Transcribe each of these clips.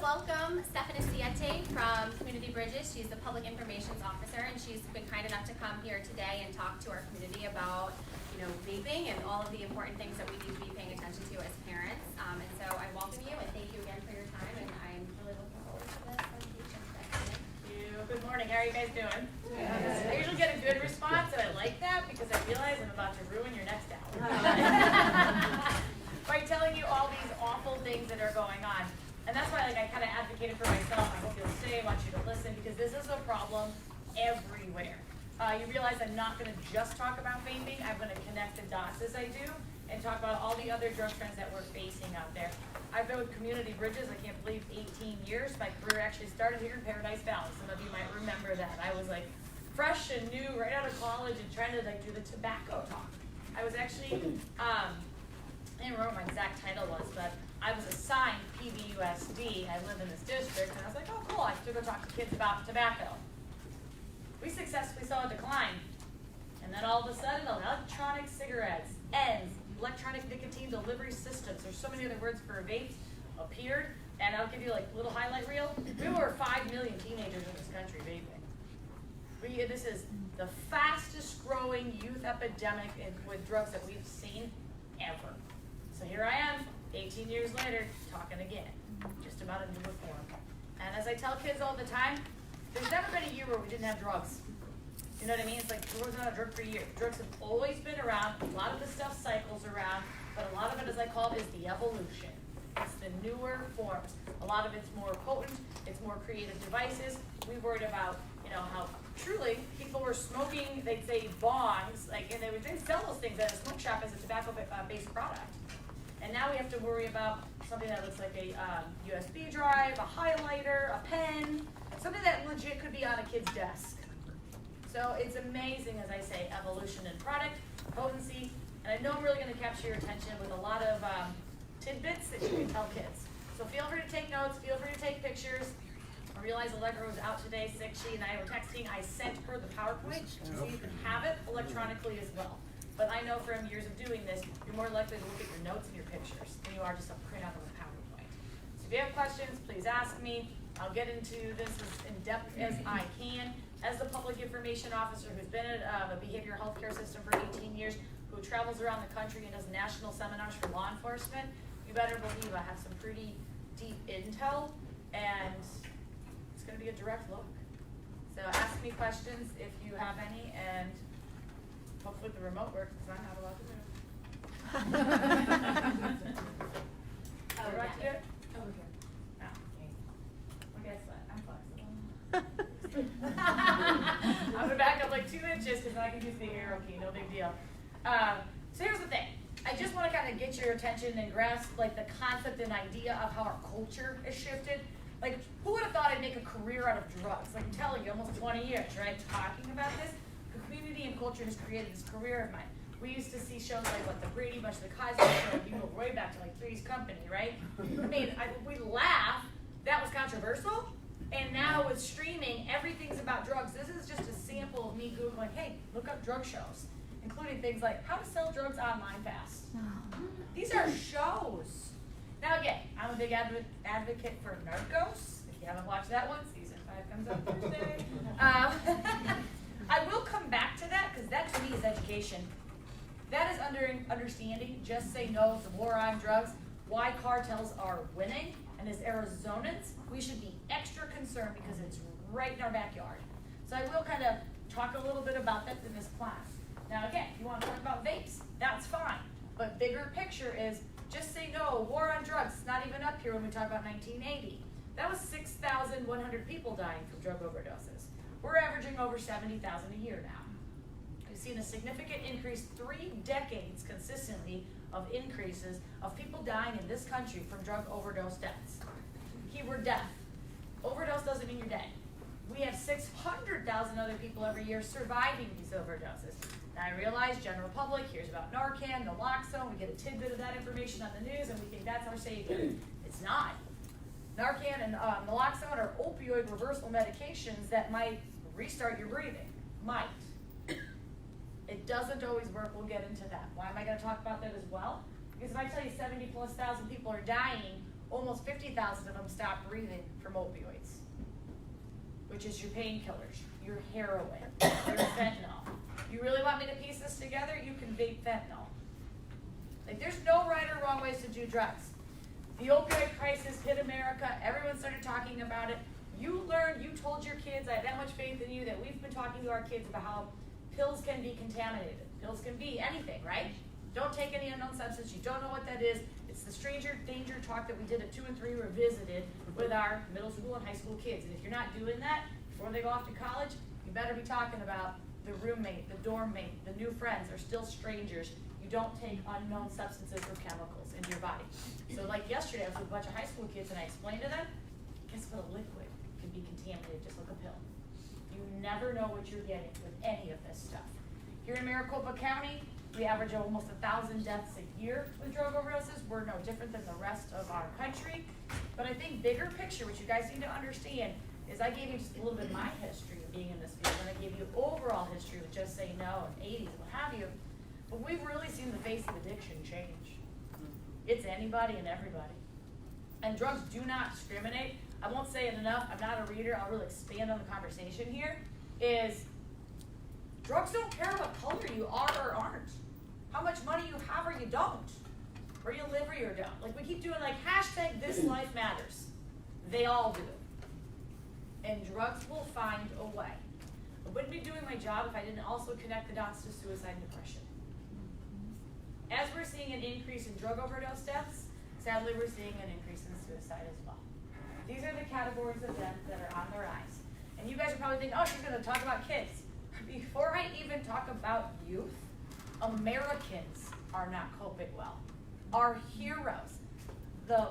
welcome Stephanie Siete from Community Bridges. She's the Public Information Officer, and she's been kind enough to come here today and talk to our community about, vaping and all of the important things that we need to be paying attention to as parents. And so I welcome you and thank you again for your time, and I'm really looking forward to this presentation. Thank you. Good morning. How are you guys doing? Yes. I usually get a good response, and I like that because I realize I'm about to ruin your next hour. By telling you all these awful things that are going on. And that's why I kind of advocated for myself. I hope you'll stay, I want you to listen, because this is a problem everywhere. You realize I'm not going to just talk about vaping. I'm going to connect the dots as I do and talk about all the other drug trends that we're facing out there. I've been with Community Bridges, I can't believe 18 years. My career actually started here in Paradise Valley. Some of you might remember that. I was fresh and new right out of college and trying to do the tobacco talk. I was actually, I didn't remember what my exact title was, but I was assigned PBUSD. I live in this district, and I was like, oh cool, I have to go talk to kids about tobacco. We successfully saw a decline. And then all of a sudden, electronic cigarettes, ENDS, electronic nicotine delivery systems, there's so many other words for vapes, appeared. And I'll give you a little highlight reel. We were 5 million teenagers in this country vaping. This is the fastest growing youth epidemic with drugs that we've seen ever. So here I am, 18 years later, talking again, just about a new reform. And as I tell kids all the time, there's never been a year where we didn't have drugs. You know what I mean? It's like there was not a drug free year. Drugs have always been around. A lot of the stuff cycles around, but a lot of it, as I call it, is the evolution. It's the newer forms. A lot of it's more potent. It's more creative devices. We worried about, how truly people were smoking, they'd say bongs, and they would sell those things at a smoke shop as a tobacco-based product. And now we have to worry about something that looks like a USB drive, a highlighter, a pen, something that legit could be on a kid's desk. So it's amazing, as I say, evolution in product, potency, and I know I'm really going to capture your attention with a lot of tidbits that you can tell kids. So feel free to take notes, feel free to take pictures. I realized Allegra was out today, sick. She and I were texting. I sent her the PowerPoint so you can have it electronically as well. But I know from years of doing this, you're more likely to look at your notes and your pictures than you are just a printout of a PowerPoint. So if you have questions, please ask me. I'll get into this as in-depth as I can. As the public information officer who's been at a behavioral health care system for 18 years, who travels around the country and does national seminars for law enforcement, you better believe I have some pretty deep intel, and it's going to be a direct look. So ask me questions if you have any, and hopefully the remote works because I'm not allowed to do it. Oh, do I do it? Over here. No. Well, guess what? I'm flexible. I'm gonna back up 2 inches because I can use the arrow key, no big deal. So here's the thing. I just want to kind of get your attention and grasp the concept and idea of how our culture has shifted. Who would have thought I'd make a career out of drugs? I'm telling you, almost 20 years, right? Talking about this. Community and culture has created this career of mine. We used to see shows like The Brady Bunch, The Cosby Show. You go way back to Three's Company, right? We laugh. That was controversial. And now with streaming, everything's about drugs. This is just a sample of me Googling, hey, look up drug shows, including things like how to sell drugs online fast. These are shows. Now again, I'm a big advocate for Narcos. If you haven't watched that one, season 5 comes out Thursday. I will come back to that because that to me is education. That is understanding. Just say no to the war on drugs. Why cartels are winning, and as Arizonans, we should be extra concerned because it's right in our backyard. So I will kind of talk a little bit about that in this class. Now again, if you want to talk about vapes, that's fine. But bigger picture is just say no. War on drugs. It's not even up here when we talk about 1980. That was 6,100 people dying from drug overdoses. We're averaging over 70,000 a year now. We've seen a significant increase, 3 decades consistently of increases of people dying in this country from drug overdose deaths. Keyword death. Overdose doesn't mean you're dead. We have 600,000 other people every year surviving these overdoses. Now I realize general public hears about Narcan, naloxone, we get a tidbit of that information on the news and we think that's our savior. It's not. Narcan and naloxone are opioid reversal medications that might restart your breathing. Might. It doesn't always work. We'll get into that. Why am I going to talk about that as well? Because if I tell you 70,000+ people are dying, almost 50,000 of them stopped breathing from opioids, which is your painkillers, your heroin, your fentanyl. You really want me to piece this together? You can vape fentanyl. Like, there's no right or wrong ways to do drugs. The opioid crisis hit America. Everyone started talking about it. You learned, you told your kids, I have that much faith in you, that we've been talking to our kids about how pills can be contaminated. Pills can be anything, right? Don't take any unknown substance. You don't know what that is. It's the stranger danger talk that we did at 2 and 3 Revisited with our middle school and high school kids. And if you're not doing that before they go off to college, you better be talking about the roommate, the dorm mate, the new friends. They're still strangers. You don't take unknown substances or chemicals into your body. So like yesterday, I was with a bunch of high school kids and I explained to them, guess what, a liquid can be contaminated just like a pill. You never know what you're getting with any of this stuff. Here in Maricopa County, we average almost 1,000 deaths a year with drug overdoses. We're no different than the rest of our country. But I think bigger picture, what you guys need to understand, is I gave you just a little bit of my history of being in this field, and I gave you overall history with Just Say No and 80s, what have you. But we've really seen the face of addiction change. It's anybody and everybody. And drugs do not discriminate. I won't say it enough. I'm not a reader. I'll really expand on the conversation here. Is drugs don't care what color you are or aren't. How much money you have or you don't. Where you live or you don't. Like we keep doing like hashtag this life matters. They all do. And drugs will find a way. I wouldn't be doing my job if I didn't also connect the dots to suicide and depression. As we're seeing an increase in drug overdose deaths, sadly we're seeing an increase in suicide as well. These are the categories of death that are on the rise. And you guys are probably thinking, oh, she's going to talk about kids. Before I even talk about youth, Americans are not coping well. Our heroes, the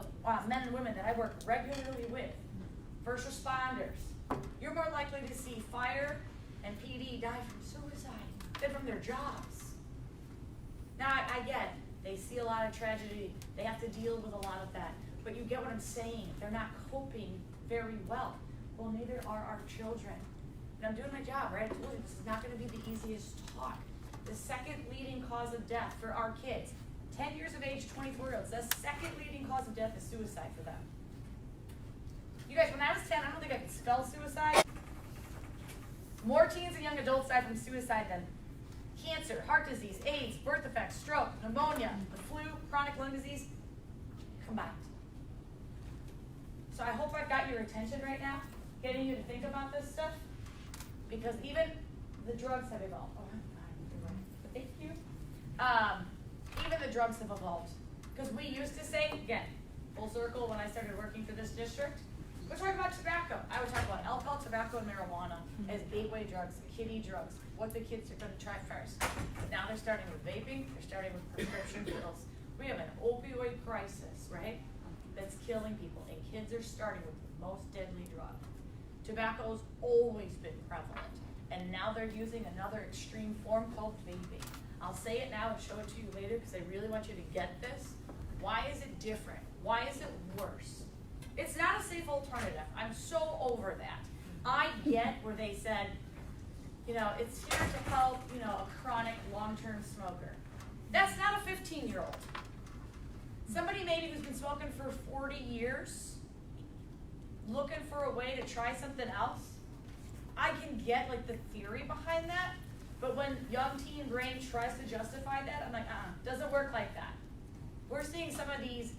men and women that I work regularly with, first responders, you're more likely to see fire and PD die from suicide than from their jobs. Now, I get they see a lot of tragedy. They have to deal with a lot of that. But you get what I'm saying. They're not coping very well. Well, neither are our children. And I'm doing my job, right? I told you this is not going to be the easiest talk. The second leading cause of death for our kids, 10 years of age, 24-year-olds, the second leading cause of death is suicide for them. You guys, when I was 10, I don't think I could spell suicide. More teens and young adults die from suicide than cancer, heart disease, AIDS, birth defects, stroke, pneumonia, the flu, chronic lung disease combined. So I hope I've got your attention right now, getting you to think about this stuff, because even the drugs have evolved. Oh, I'm fine. Thank you. Even the drugs have evolved. Because we used to say, again, full circle, when I started working for this district, we're talking about tobacco. I would talk about alcohol, tobacco, and marijuana as gateway drugs, kiddie drugs, what the kids are going to try first. But now they're starting with vaping, they're starting with prescription pills. We have an opioid crisis, right, that's killing people, and kids are starting with the most deadly drug. Tobacco's always been prevalent, and now they're using another extreme form called vaping. I'll say it now and show it to you later because I really want you to get this. Why is it different? Why is it worse? It's not a safe alternative. I'm so over that. I get where they said, you know, it's here to help, you know, a chronic long-term smoker. That's not a 15-year-old. Somebody maybe who's been smoking for 40 years, looking for a way to try something else. I can get like the theory behind that, but when young teen brain tries to justify that, I'm like, doesn't work like that. We're seeing some of these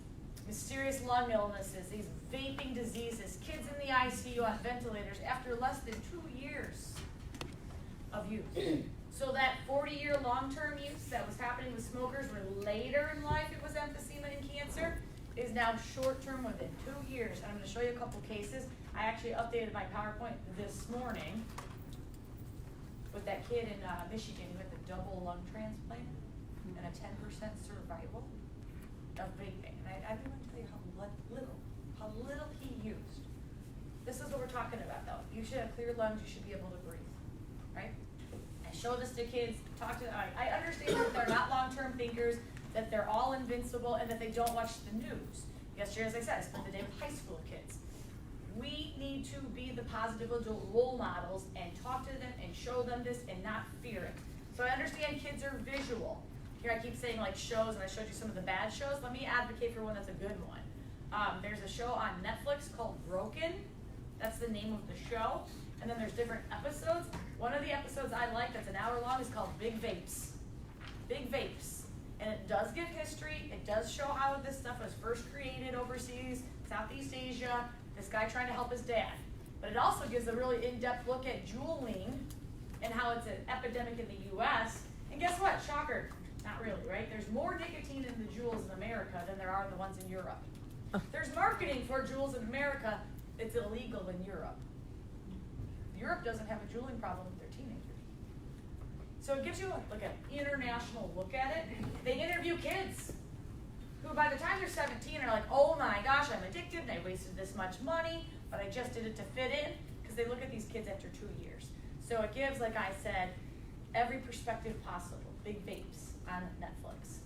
mysterious lung illnesses, these vaping diseases, kids in the ICU on ventilators after less than 2 years of use. So that 40-year long-term use that was happening with smokers when later in life it was emphysema and cancer is now short-term within 2 years. And I'm going to show you a couple cases. I actually updated my PowerPoint this morning with that kid in Michigan who had the double lung transplant and a 10% survival of vaping. And I didn't want to tell you how little he used. This is what we're talking about though. You should have clear lungs, you should be able to breathe, right? I show this to kids, talk to them. I understand that they're not long-term thinkers, that they're all invincible, and that they don't watch the news. Yesterday, as I said, I spent the day with high school kids. We need to be the positive adult role models and talk to them and show them this and not fear it. So I understand kids are visual. Here I keep saying like shows, and I showed you some of the bad shows. Let me advocate for one that's a good one. There's a show on Netflix called Broken. That's the name of the show. And then there's different episodes. One of the episodes I like that's an hour long is called Big Vapes. Big Vapes. And it does give history. It does show how this stuff was first created overseas, Southeast Asia, this guy trying to help his dad. But it also gives a really in-depth look at juuling and how it's an epidemic in the US. And guess what? Shocker. Not really, right? There's more nicotine in the Juuls in America than there are the ones in Europe. There's marketing for Juuls in America. It's illegal in Europe. Europe doesn't have a juuling problem with their teenagers. So it gives you like an international look at it. They interview kids who by the time they're 17 are like, oh my gosh, I'm addicted and I wasted this much money, but I just did it to fit in, because they look at these kids after 2 years. So it gives, like I said, every perspective possible. Big Vapes on Netflix.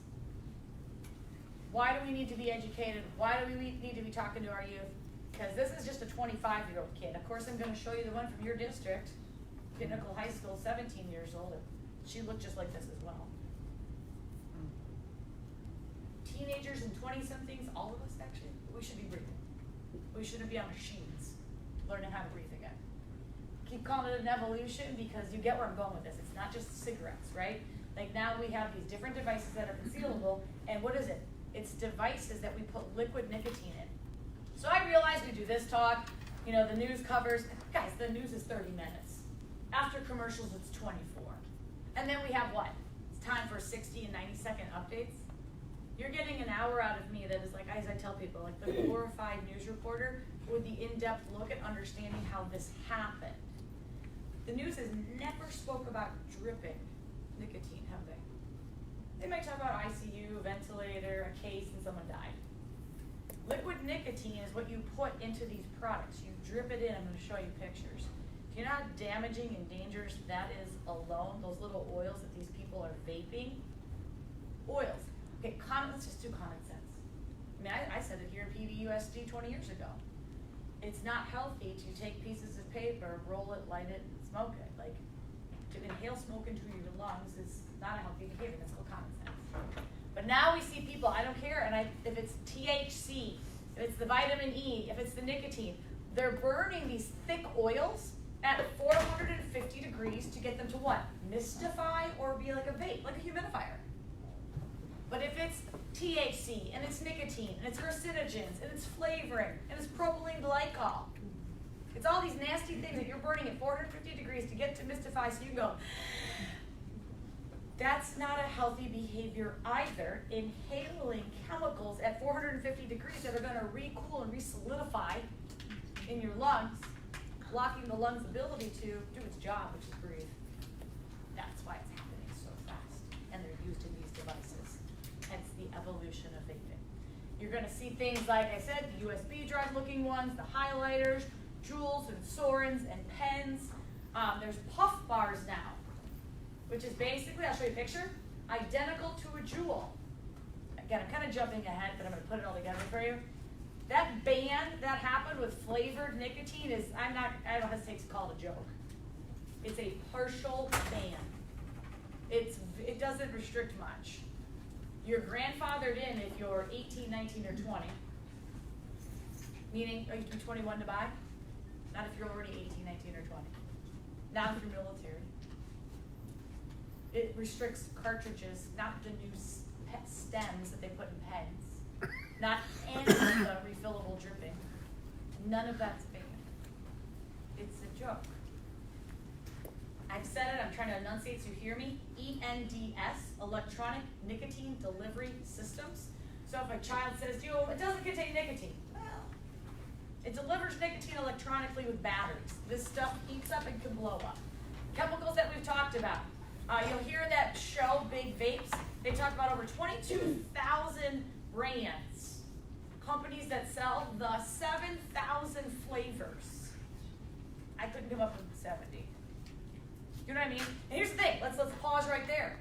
Why do we need to be educated? Why do we need to be talking to our youth? Because this is just a 25-year-old kid. Of course, I'm going to show you the one from your district, Pinnacle High School, 17 years old. She looked just like this as well. Teenagers and 20-somethings, all of us actually, we should be breathing. We shouldn't be on machines learning how to breathe again. Keep calling it an evolution because you get where I'm going with this. It's not just cigarettes, right? Like now we have these different devices that are concealable, and what is it? It's devices that we put liquid nicotine in. So I realize we do this talk, you know, the news covers, guys, the news is 30 minutes. After commercials, it's 24. And then we have what? It's time for 60 and 90-second updates. You're getting an hour out of me that is like, as I tell people, like the glorified news reporter with the in-depth look at understanding how this happened. The news has never spoke about dripping nicotine, have they? They might talk about ICU, ventilator, a case, and someone died. Liquid nicotine is what you put into these products. You drip it in. I'm going to show you pictures. Do you know how damaging and dangerous that is alone? Those little oils that these people are vaping? Oils. Okay, let's just do common sense. I mean, I said it here in PVUSD 20 years ago. It's not healthy to take pieces of paper, roll it, light it, and smoke it. Like, to inhale smoke into your lungs is not a healthy behavior. That's called common sense. But now we see people, I don't care, and if it's THC, if it's the vitamin E, if it's the nicotine, they're burning these thick oils at 450 degrees to get them to what? Mystify or be like a vape, like a humidifier. But if it's THC, and it's nicotine, and it's carcinogens, and it's flavoring, and it's propylene glycol, it's all these nasty things that you're burning at 450 degrees to get to mystify so you can go, that's not a healthy behavior either. Inhaling chemicals at 450 degrees that are going to recool and re-solidify in your lungs, blocking the lungs' ability to do its job, which is breathe. That's why it's happening so fast. And they're used in these devices. Hence the evolution of vaping. You're going to see things like I said, the USB drive looking ones, the highlighters, Juuls and Sorens and pens. There's puff bars now, which is basically, I'll show you a picture, identical to a Juul. Again, I'm kind of jumping ahead, but I'm going to put it all together for you. That ban that happened with flavored nicotine is, I don't hesitate to call it a joke. It's a partial ban. It doesn't restrict much. You're grandfathered in if you're 18, 19, or 20. Meaning, are you 21 to buy? Not if you're already 18, 19, or 20. Not if you're military. It restricts cartridges, not the new stems that they put in pens. Not any of the refillable dripping. None of that's banned. It's a joke. I've said it, I'm trying to enunciate so you hear me. ENDS, Electronic Nicotine Delivery Systems. So if a child says to you, it doesn't contain nicotine. Well, it delivers nicotine electronically with batteries. This stuff heats up and can blow up. Chemicals that we've talked about. You'll hear in that show, Big Vapes, they talk about over 22,000 brands. Companies that sell the 7,000 flavors. I couldn't come up with 70. You know what I mean? And here's the thing, let's pause right there.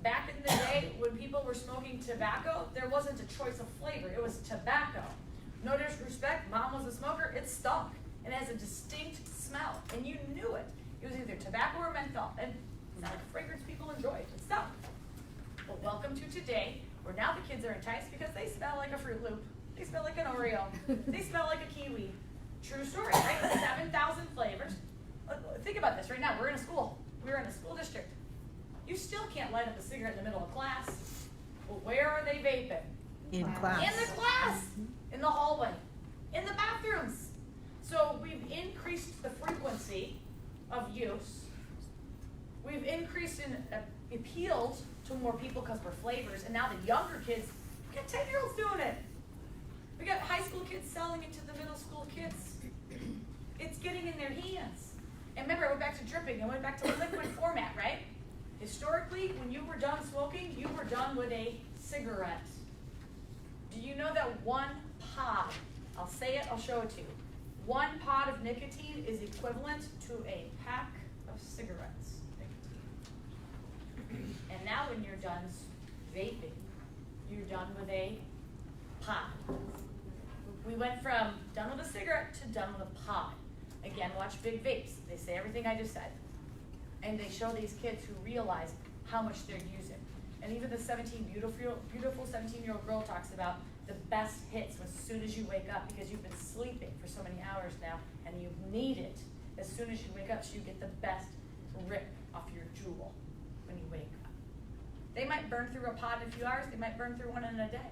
Back in the day, when people were smoking tobacco, there wasn't a choice of flavor, it was tobacco. No disrespect, mom was a smoker, it stunk. It has a distinct smell, and you knew it. It was either tobacco or menthol, and it's not a fragrance people enjoy, it stunk. Well, welcome to today, where now the kids are enticed because they smell like a Fruit Loop. They smell like an Oreo. They smell like a kiwi. True story, right? 7,000 flavors. Think about this right now. We're in a school. We're in a school district. You still can't light up a cigarette in the middle of class. Well, where are they vaping? In class. In the class. In the hallway. In the bathrooms. So we've increased the frequency of use. We've increased and appealed to more people because we're flavors. And now the younger kids, we got 10-year-olds doing it. We got high school kids selling it to the middle school kids. It's getting in their hands. And remember, I went back to dripping. I went back to liquid format, right? Historically, when you were done smoking, you were done with a cigarette. Do you know that one pod, I'll say it, I'll show it to you. One pod of nicotine is equivalent to a pack of cigarettes. And now when you're done vaping, you're done with a pod. We went from done with a cigarette to done with a pod. Again, watch Big Vapes. They say everything I just said. And they show these kids who realize how much they're using. And even the beautiful 17-year-old girl talks about the best hits as soon as you wake up, because you've been sleeping for so many hours now and you need it as soon as you wake up, so you get the best rip off your jewel when you wake up. They might burn through a pod in a few hours, they might burn through one in a day,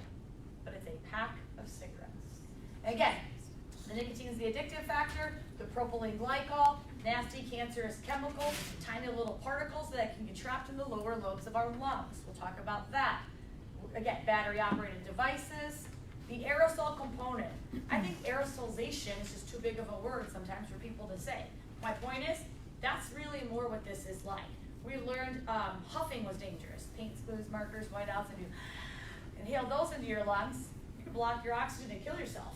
but it's a pack of cigarettes. And again, the nicotine is the addictive factor, the propylene glycol, nasty cancerous chemicals, tiny little particles that can get trapped in the lower lobes of our lungs. We'll talk about that. Again, battery operated devices, the aerosol component. I think aerosolization is just too big of a word sometimes for people to say. My point is, that's really more what this is like. We learned huffing was dangerous. Paints, glues, markers, whiteouts, and you inhale those into your lungs, you can block your oxygen and kill yourself.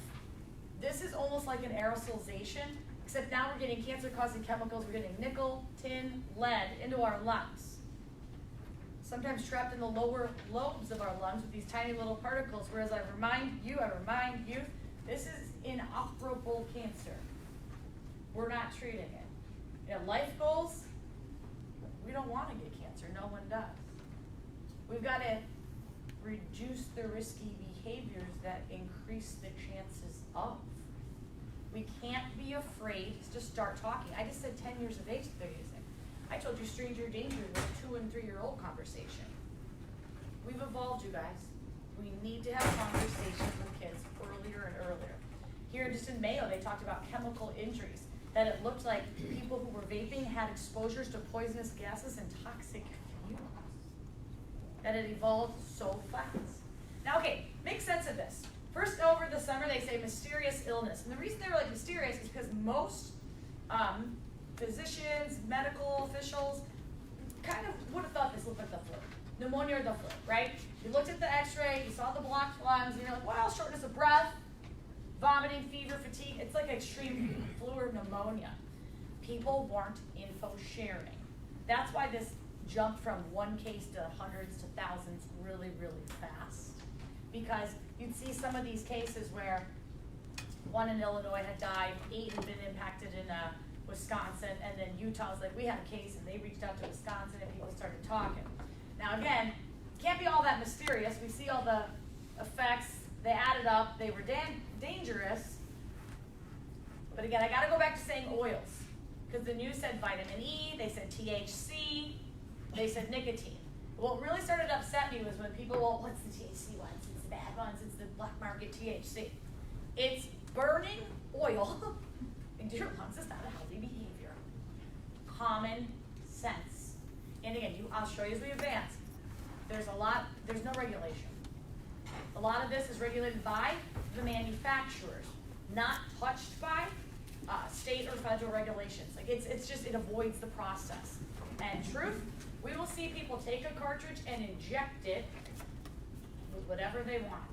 This is almost like an aerosolization, except now we're getting cancer-causing chemicals. We're getting nickel, tin, lead into our lungs. Sometimes trapped in the lower lobes of our lungs with these tiny little particles, whereas I remind you, this is inoperable cancer. We're not treating it. You know, life goals, we don't want to get cancer. No one does. We've got to reduce the risky behaviors that increase the chances of. We can't be afraid to start talking. I just said 10 years of age that they're using. I told you stranger danger was a 2- and 3-year-old conversation. We've evolved, you guys. We need to have conversations with kids earlier and earlier. Here just in Mayo, they talked about chemical injuries, that it looked like people who were vaping had exposures to poisonous gases and toxic fumes. That it evolved so fast. Now, okay, make sense of this. First, over the summer, they say mysterious illness. And the reason they were like mysterious is because most physicians, medical officials, kind of would have thought this looked like the flu. Pneumonia or the flu, right? You looked at the x-ray, you saw the blocked lungs, and you're like, well, shortness of breath, vomiting, fever, fatigue. It's like extreme flu or pneumonia. People weren't info sharing. That's why this jumped from one case to hundreds to thousands really, really fast. Because you'd see some of these cases where one in Illinois had died, 8 had been impacted in Wisconsin, and then Utah was like, we had a case, and they reached out to Wisconsin, and people started talking. Now again, can't be all that mysterious. We see all the effects, they added up, they were dangerous. But again, I gotta go back to saying oils, because the news said vitamin E, they said THC, they said nicotine. What really started to upset me was when people, well, what's the THC ones? It's the bad ones, it's the black market THC. It's burning oil into your lungs is not a healthy behavior. Common sense. And again, I'll show you as we advance. There's no regulation. A lot of this is regulated by the manufacturers, not touched by state or federal regulations. Like it avoids the process. And truth, we will see people take a cartridge and inject it with whatever they want.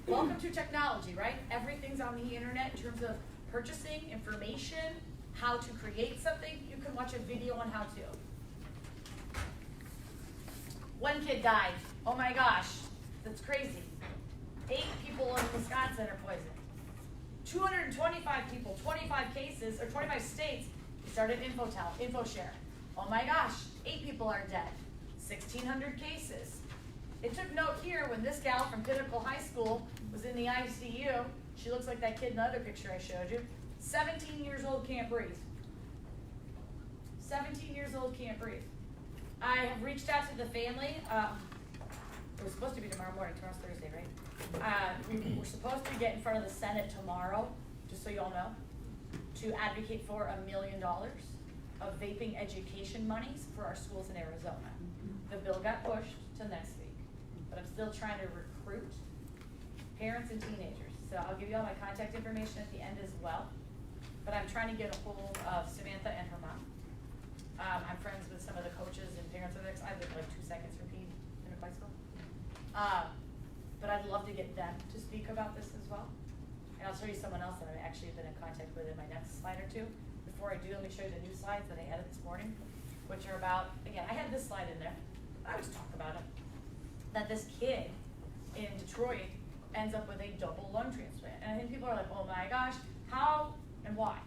Welcome to technology, right? Everything's on the internet in terms of purchasing, information, how to create something. You can watch a video on how to. One kid died. Oh my gosh, that's crazy. 8 people in Wisconsin are poisoned. 225 people, 25 cases, or 25 states, we started InfoShare. Oh my gosh, 8 people are dead. 1,600 cases. It took note here when this gal from Pinnacle High School was in the ICU. She looks like that kid in the other picture I showed you. 17 years old, can't breathe. 17 years old, can't breathe. I have reached out to the family. It was supposed to be tomorrow morning. Tomorrow's Thursday, right? We're supposed to get in front of the Senate tomorrow, just so you all know, to advocate for $1 million of vaping education monies for our schools in Arizona. The bill got pushed to next week, but I'm still trying to recruit parents and teenagers. So I'll give you all my contact information at the end as well. But I'm trying to get a hold of Samantha and her mom. I'm friends with some of the coaches and parents of it. I live like 2 seconds from Pete in a bicycle. But I'd love to get them to speak about this as well. And I'll show you someone else that I've actually been in contact with in my next slide or two. Before I do, let me show you the new slides that I added this morning, which are about, again, I had this slide in there. I was talking about it. That this kid in Detroit ends up with a double lung transplant. And I think people are like, oh my gosh, how and why?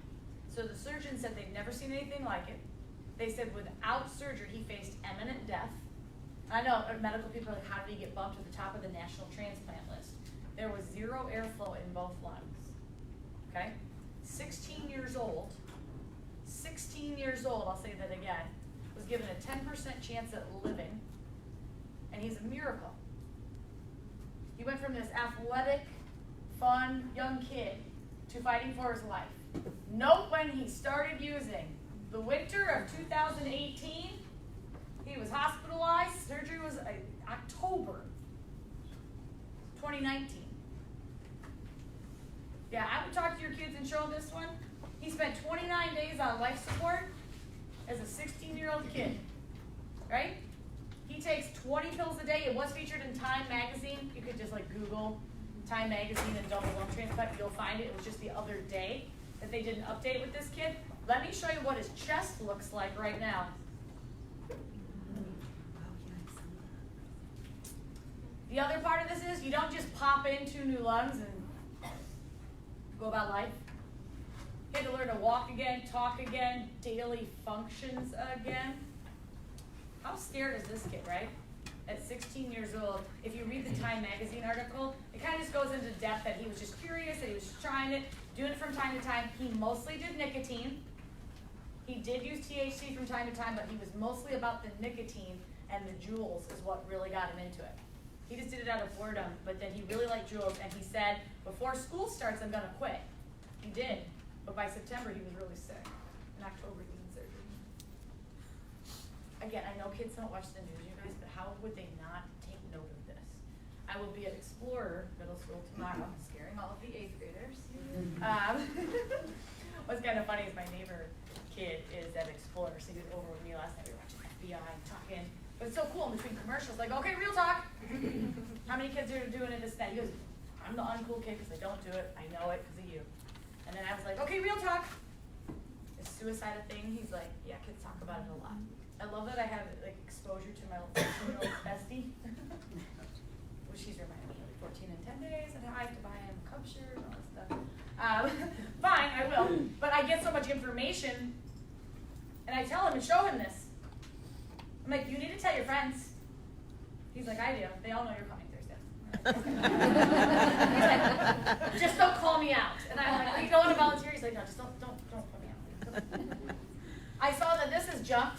So the surgeon said they've never seen anything like it. They said without surgery, he faced imminent death. I know medical people are like, how did he get bumped to the top of the national transplant list? There was zero airflow in both lungs, okay? 16 years old, I'll say that again, was given a 10% chance at living, and he's a miracle. He went from this athletic, fun, young kid to fighting for his life. Note when he started using. The winter of 2018, he was hospitalized. Surgery was October 2019. Yeah, I would talk to your kids and show them this one. He spent 29 days on life support as a 16-year-old kid, right? He takes 20 pills a day. It was featured in Time magazine. You could just like Google Time magazine and double lung transplant. You'll find it. It was just the other day that they did an update with this kid. Let me show you what his chest looks like right now. The other part of this is you don't just pop into new lungs and go about life. You had to learn to walk again, talk again, daily functions again. How scared is this kid, right? At 16 years old, if you read the Time magazine article, it kind of just goes into depth that he was just curious, that he was just trying it, doing it from time to time. He mostly did nicotine. He did use THC from time to time, but he was mostly about the nicotine, and the Juuls is what really got him into it. He just did it out of boredom, but then he really liked Juuls, and he said, before school starts, I'm gonna quit. He did, but by September, he was really sick. In October, he was in surgery. Again, I know kids don't watch the news, you guys, but how would they not take note of this? I will be at Explorer Middle School tomorrow, scaring all of the 8th graders. What's kind of funny is my neighbor kid is at Explorer, so he was over with me last night. We were watching FBI talking. But it's so cool in between commercials, like, okay, real talk. How many kids are doing it this day? He goes, I'm the uncool kid because I don't do it. I know it because of you. And then I was like, okay, real talk. The suicide thing, he's like, yeah, kids talk about it a lot. I love that I have like exposure to my 14-year-old bestie. Which she's reminded me, like 14 in 10 days, and I have to buy him a Cub shirt and all this stuff. Fine, I will. But I get so much information, and I tell him and show him this. I'm like, you need to tell your friends. He's like, I do. They all know you're coming Thursday. He's like, just don't call me out. And I'm like, are you going to volunteer? He's like, no, just don't call me out. I saw that this has jumped,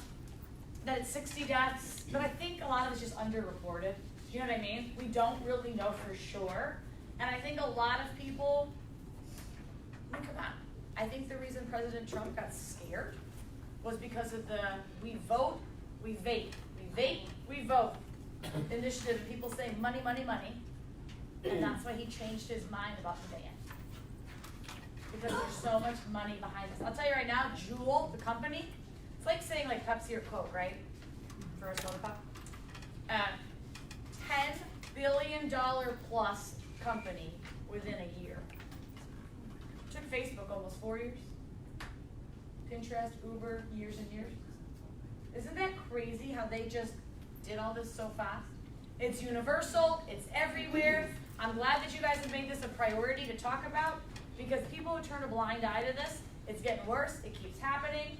that it's 60 deaths, but I think a lot of it's just underreported. Do you know what I mean? We don't really know for sure. And I think a lot of people, I mean, come on. I think the reason President Trump got scared was because of the we vote, we vape, we vape, we vote initiative, and people say money, money, money. And that's why he changed his mind about the ban. Because there's so much money behind this. I'll tell you right now, Juul, the company, it's like saying like Pepsi or Coke, right? For a soda pop. $10 billion plus company within a year. It took Facebook almost 4 years. Pinterest, Uber, years and years. Isn't that crazy how they just did all this so fast? It's universal, it's everywhere. I'm glad that you guys have made this a priority to talk about, because people who turn a blind eye to this, it's getting worse, it keeps happening.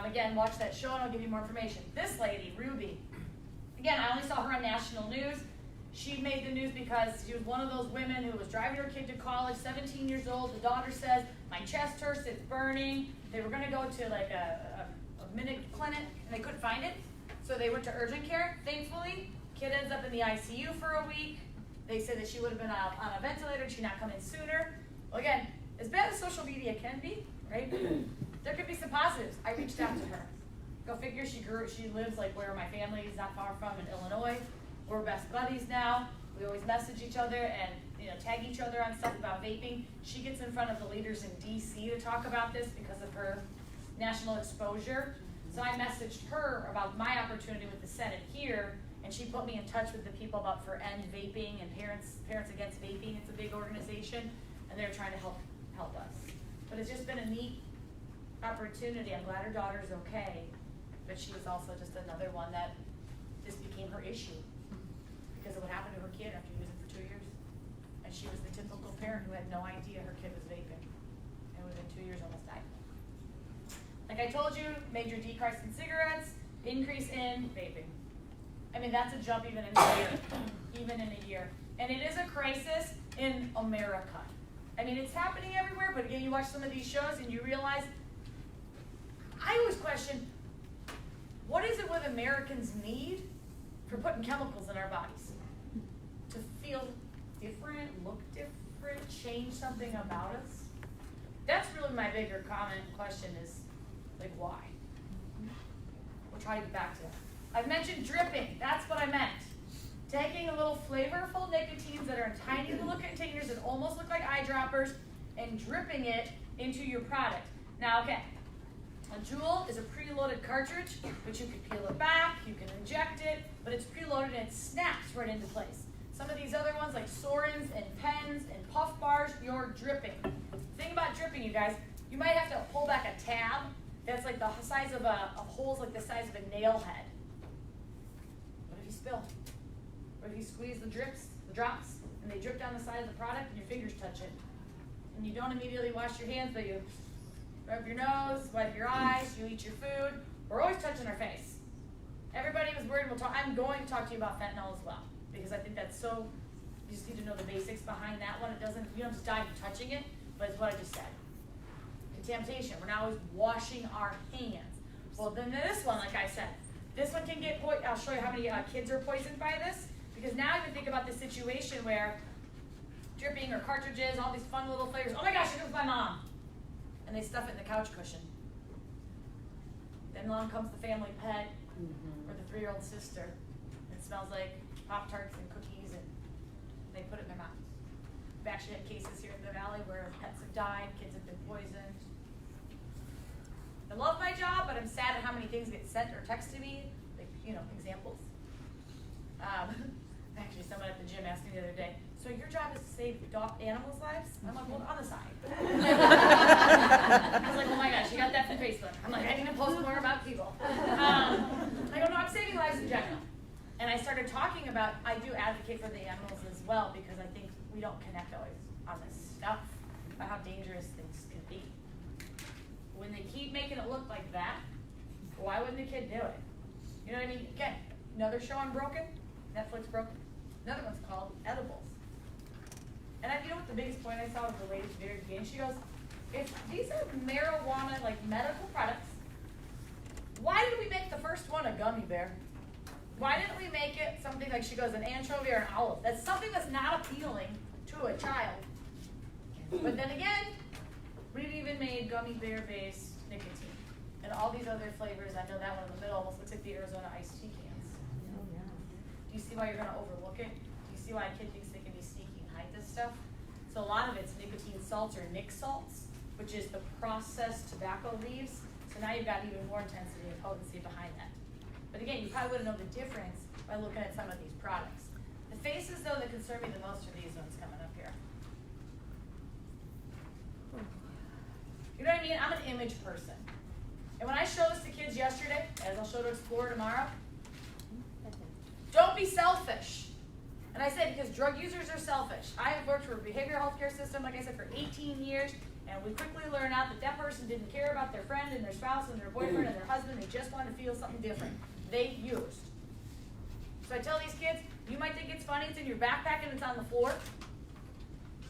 Again, watch that show and I'll give you more information. This lady, Ruby, again, I only saw her on national news. She made the news because she was one of those women who was driving her kid to college, 17 years old. The daughter says, my chest hurts, it's burning. They were gonna go to like a minute clinic and they couldn't find it. So they went to urgent care, thankfully. Kid ends up in the ICU for a week. They said that she would have been on a ventilator, she'd not come in sooner. Well, again, as bad as social media can be, right? There could be some positives. I reached out to her. Go figure, she lives like where my family is not far from in Illinois. We're best buddies now. We always message each other and tag each other on stuff about vaping. She gets in front of the leaders in DC to talk about this because of her national exposure. So I messaged her about my opportunity with the Senate here, and she put me in touch with the people about for End Vaping and Parents Against Vaping. It's a big organization, and they're trying to help us. But it's just been a neat opportunity. I'm glad her daughter's okay, but she was also just another one that this became her issue because of what happened to her kid after using for 2 years. And she was the typical parent who had no idea her kid was vaping, and within 2 years almost died. Like I told you, major decrease in cigarettes, increase in vaping. I mean, that's a jump even in a year, And it is a crisis in America. I mean, it's happening everywhere, but again, you watch some of these shows and you realize, I always question, what is it what Americans need for putting chemicals in our bodies? To feel different, look different, change something about us? That's really my bigger question is, like, why? We'll try to get back to that. I've mentioned dripping. That's what I meant. Taking a little flavorful nicotines that are in tiny little containers that almost look like eyedroppers and dripping it into your product. Now, okay, a Juul is a preloaded cartridge, but you can peel it back, you can inject it, but it's preloaded and it snaps right into place. Some of these other ones like Sorens and Pens and Puff Bars, you're dripping. The thing about dripping, you guys, you might have to pull back a tab that's like the size of a hole's like the size of a nail head. What if you spill? What if you squeeze the drops, and they drip down the side of the product and your fingers touch it? And you don't immediately wash your hands, but you rub your nose, wipe your eyes, you eat your food. We're always touching our face. Everybody was worried. I'm going to talk to you about fentanyl as well, because I think that's so, you just need to know the basics behind that one. You don't just die from touching it, but it's what I just said. Contamination, we're now always washing our hands. Well, then this one, like I said, this one can get poisoned. I'll show you how many kids are poisoned by this. Because now you can think about the situation where dripping or cartridges, all these fun little flavors. Oh my gosh, here comes my mom. And they stuff it in the couch cushion. Then along comes the family pet or the 3-year-old sister. And it smells like Pop-Tarts and cookies, and they put it in their mouth. We've actually had cases here in the valley where pets have died, kids have been poisoned. I love my job, but I'm sad at how many things get sent or texted to me, like, examples. Actually, someone at the gym asked me the other day, so your job is to save animals' lives? I'm like, well, on the side. I was like, oh my gosh, you got that from Facebook. I'm like, I need to post more about people. I go, no, I'm saving lives in general. And I started talking about, I do advocate for the animals as well, because I think we don't connect always on this stuff, about how dangerous things can be. When they keep making it look like that, why wouldn't the kid do it? You know what I mean? Again, another show on Broken, Netflix Broken. Another one's called Edibles. And you know what the biggest point I saw was the lady at the very beginning? She goes, if these are marijuana, like medical products, why did we make the first one a gummy bear? Why didn't we make it something like, she goes, an anchovy or an olive? That's something that's not appealing to a child. But then again, we've even made gummy bear-based nicotine. And all these other flavors, I know that one in the middle almost looks like the Arizona iced tea cans. Oh, yeah. Do you see why you're going to overlook it? Do you see why a kid thinks they can be sneaky and hide this stuff? So a lot of it's nicotine salts or nic salts, which is the processed tobacco leaves. So now you've got even more intensity and potency behind that. But again, you probably wouldn't know the difference by looking at some of these products. The faces, though, that concern me the most are these ones coming up here. You know what I mean? I'm an image person. And when I showed this to kids yesterday, as I'll show to Explore tomorrow, don't be selfish. And I said, because drug users are selfish. I have worked for a behavioral health care system, like I said, for 18 years, and we quickly learn out that that person didn't care about their friend and their spouse and their boyfriend and their husband. They just wanted to feel something different. They used. So I tell these kids, You might think it's funny, it's in your backpack and it's on the floor.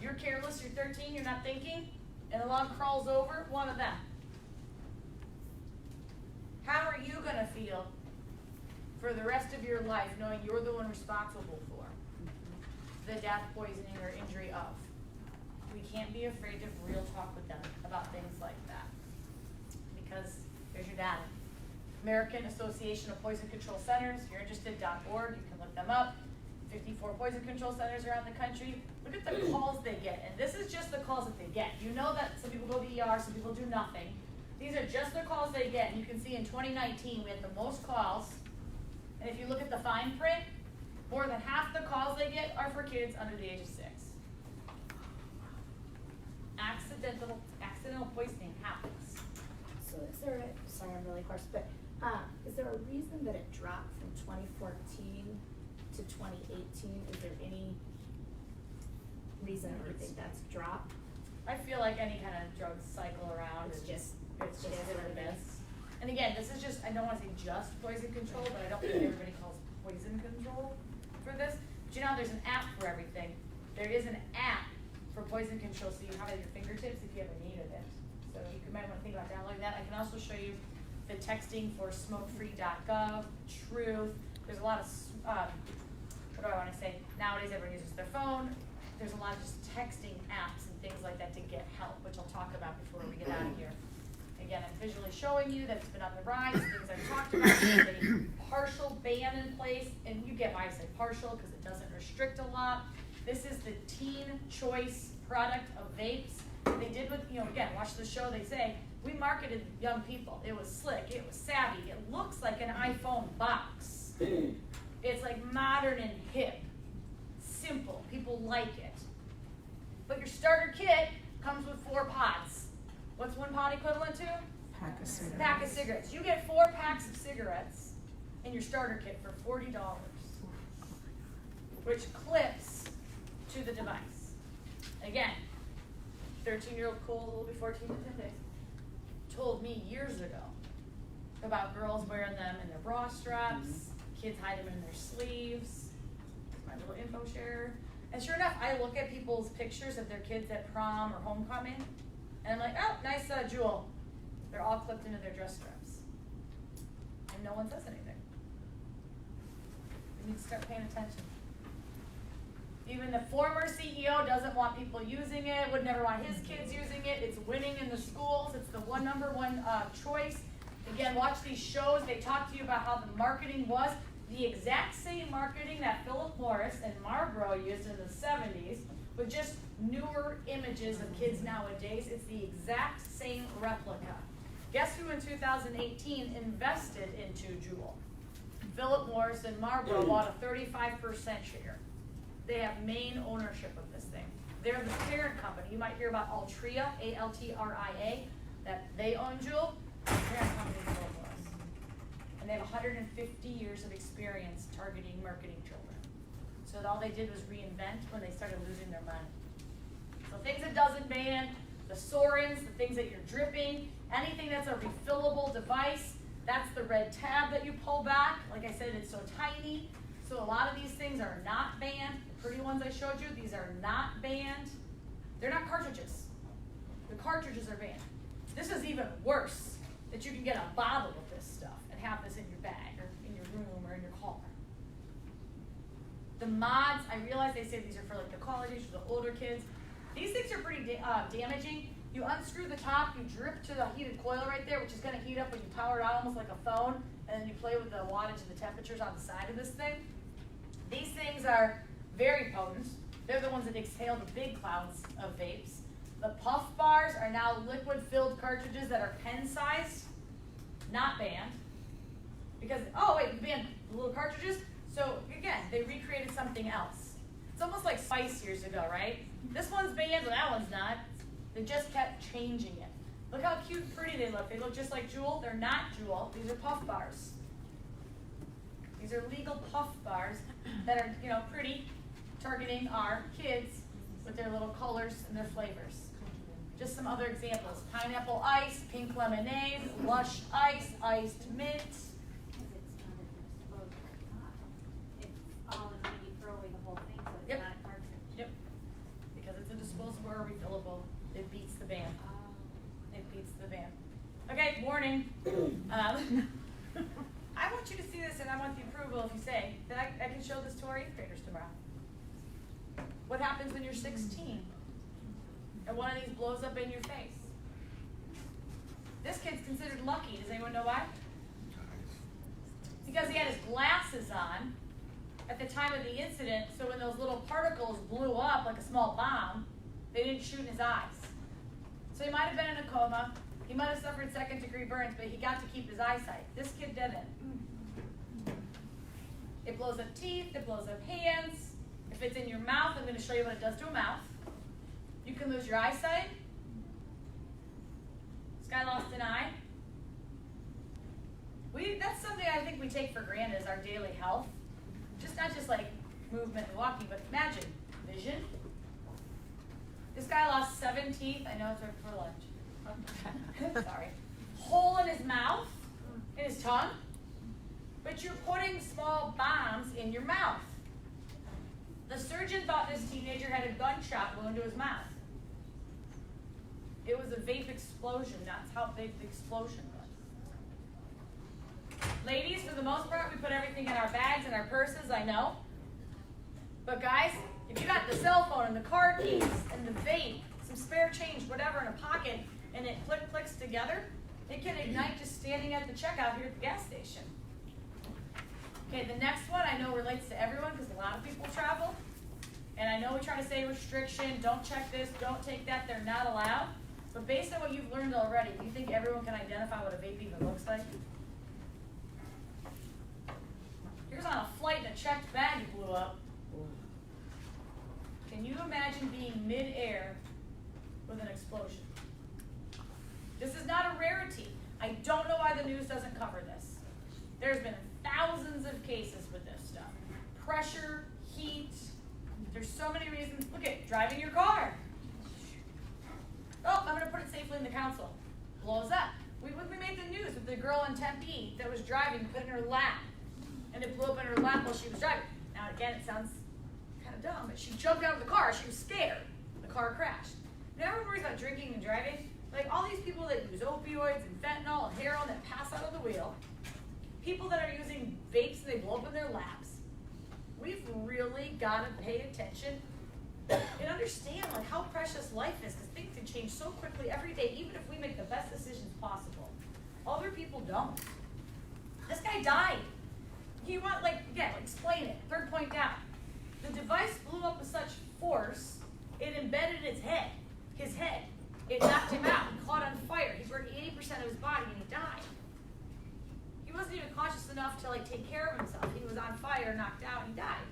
You're careless, you're 13, you're not thinking, and along crawls over one of them. How are you gonna feel for the rest of your life knowing you're the one responsible for the death, poisoning, or injury of? We can't be afraid to real talk with them about things like that. Because there's your data. American Association of Poison Control Centers, if you're interested, .org, you can look them up. 54 poison control centers around the country. Look at the calls they get, and this is just the calls that they get. You know that some people go to the ER, some people do nothing. These are just the calls they get, and you can see in 2019 we had the most calls, and if you look at the fine print, more than half the calls they get are for kids under the age of 6. Accidental poisoning happens. So is there a, sorry I'm really harsh, but is there a reason that it dropped from 2014 to 2018? Is there any reason you think that's dropped? I feel like any kind of drug cycle around It's is just what it is. And again, this is just, I don't want to say just poison control, but I don't think everybody calls poison control for this. But you know, there's an app for everything. There is an app for poison control, so you have it at your fingertips if you ever needed it. So you might want to think about downloading that. I can also show you the texting for smokefree.gov, Truth. There's a lot of, what do I want to say? Nowadays everyone uses their phone. There's a lot of just texting apps and things like that to get help, which I'll talk about before we get out of here. Again, I'm visually showing you that it's been on the rise, things I've talked about. There's a partial ban in place, and you get why I say partial, because it doesn't restrict a lot. This is the teen choice product of vapes. They did with, again, watch the show, they say, we marketed young people. It was slick, it was savvy, it looks like an iPhone box. It's like modern and hip, simple, people like it. But your starter kit comes with 4 pods. What's one pod equivalent to? Pack of cigarettes. Pack of cigarettes. You get 4 packs of cigarettes in your starter kit for $40, which clips to the device. Again, 13-year-old Cole, a little before 14 to 10 days, told me years ago about girls wearing them in their bra straps, kids hide them in their sleeves. My little info share. And sure enough, I look at people's pictures of their kids at prom or homecoming, and I'm like, oh, nice jewel. They're all clipped into their dress straps. And no one says anything. We need to start paying attention. Even the former CEO doesn't want people using it, would never want his kids using it. It's winning in the schools. It's the #1 choice. Again, watch these shows. They talk to you about how the marketing was. The exact same marketing that Philip Morris and Marlboro used in the 70s, with just newer images of kids nowadays. It's the exact same replica. Guess who in 2018 invested into Juul? Philip Morris and Marlboro bought a 35% share. They have main ownership of this thing. They're the parent company. You might hear about Altria, A-L-T-R-I-A, that they own Juul. The parent company is Philip Morris. And they have 150 years of experience targeting marketing children. So all they did was reinvent when they started losing their money. So things it doesn't ban, the Sorins, the things that you're dripping, anything that's a refillable device, that's the red tab that you pull back. Like I said, it's so tiny. So a lot of these things are not banned. The pretty ones I showed you, these are not banned. They're not cartridges. The cartridges are banned. This is even worse, that you can get a bottle of this stuff and have this in your bag or in your room or in your car. The mods, I realize they say these are for like the college age, for the older kids. These things are pretty damaging. You unscrew the top, you drip to the heated coil right there, which is going to heat up when you power it on almost like a phone, and then you play with the wattage and the temperatures on the side of this thing. These things are very potent. They're the ones that exhale the big clouds of vapes. The puff bars are now liquid-filled cartridges that are pen-sized, not banned. Because, oh wait, you banned the little cartridges? So again, they recreated something else. It's almost like Spice years ago, right? This one's banned, but that one's not. They just kept changing it. Look how cute and pretty they look. They look just like Juul. They're not Juul. These are puff bars. These are legal puff bars that are, pretty, targeting our kids with their little colors and their flavors. Just some other examples. Pineapple ice, pink lemonade, lush ice, iced mint. uncontrollable. It beats the band. It beats the band. Okay, warning. I want you to see this, and I want the approval if you say that I can show this to our 8th graders tomorrow. What happens when you're 16 and one of these blows up in your face? This kid's considered lucky. Does anyone know why? Because he had his glasses on at the time of the incident, so when those little particles blew up like a small bomb, they didn't shoot in his eyes. So he might have been in a coma, he might have suffered 2nd-degree burns, but he got to keep his eyesight. This kid didn't. It blows up teeth, it blows up hands. If it's in your mouth, I'm going to show you what it does to a mouth. You can lose your eyesight. This guy lost an eye. That's something I think we take for granted is our daily health. Not just like movement and walking, but imagine vision. This guy lost 7 teeth. I know it's right before lunch. Sorry. Hole in his mouth, in his tongue. But you're putting small bombs in your mouth. The surgeon thought this teenager had a gunshot wound to his mouth. It was a vape explosion. That's how big the explosion was. Ladies, for the most part, we put everything in our bags and our purses, I know. But guys, if you got the cell phone and the car keys and the vape, some spare change, whatever, in a pocket, and it clicks together, it can ignite just standing at the checkout here at the gas station. Okay, the next one I know relates to everyone because a lot of people travel. And I know we try to say restriction, don't check this, don't take that, they're not allowed. But based on what you've learned already, do you think everyone can identify what a vape even looks like? Here's on a flight and a checked bag blew up. Can you imagine being mid-air with an explosion? This is not a rarity. I don't know why the news doesn't cover this. There's been thousands of cases with this stuff. Pressure, heat, there's so many reasons. Look at driving your car. Oh, I'm going to put it safely in the console. Blows up. We made the news with the girl in Tempe that was driving, put it in her lap. And it blew up in her lap while she was driving. Now, again, it sounds kind of dumb, but she jumped out of the car. She was scared. The car crashed. Now, everyone worries about drinking and driving. Like all these people that use opioids and fentanyl and heroin that pass out of the wheel, people that are using vapes and they blow up in their laps, we've really got to pay attention and understand like how precious life is, because things can change so quickly every day, even if we make the best decisions possible. Other people don't. This guy died. You want, again, explain it. 3rd point down. The device blew up with such force, it embedded his head. It knocked him out. He caught on fire. He burned 80% of his body and he died. He wasn't even conscious enough to take care of himself. He was on fire, knocked out, and he died.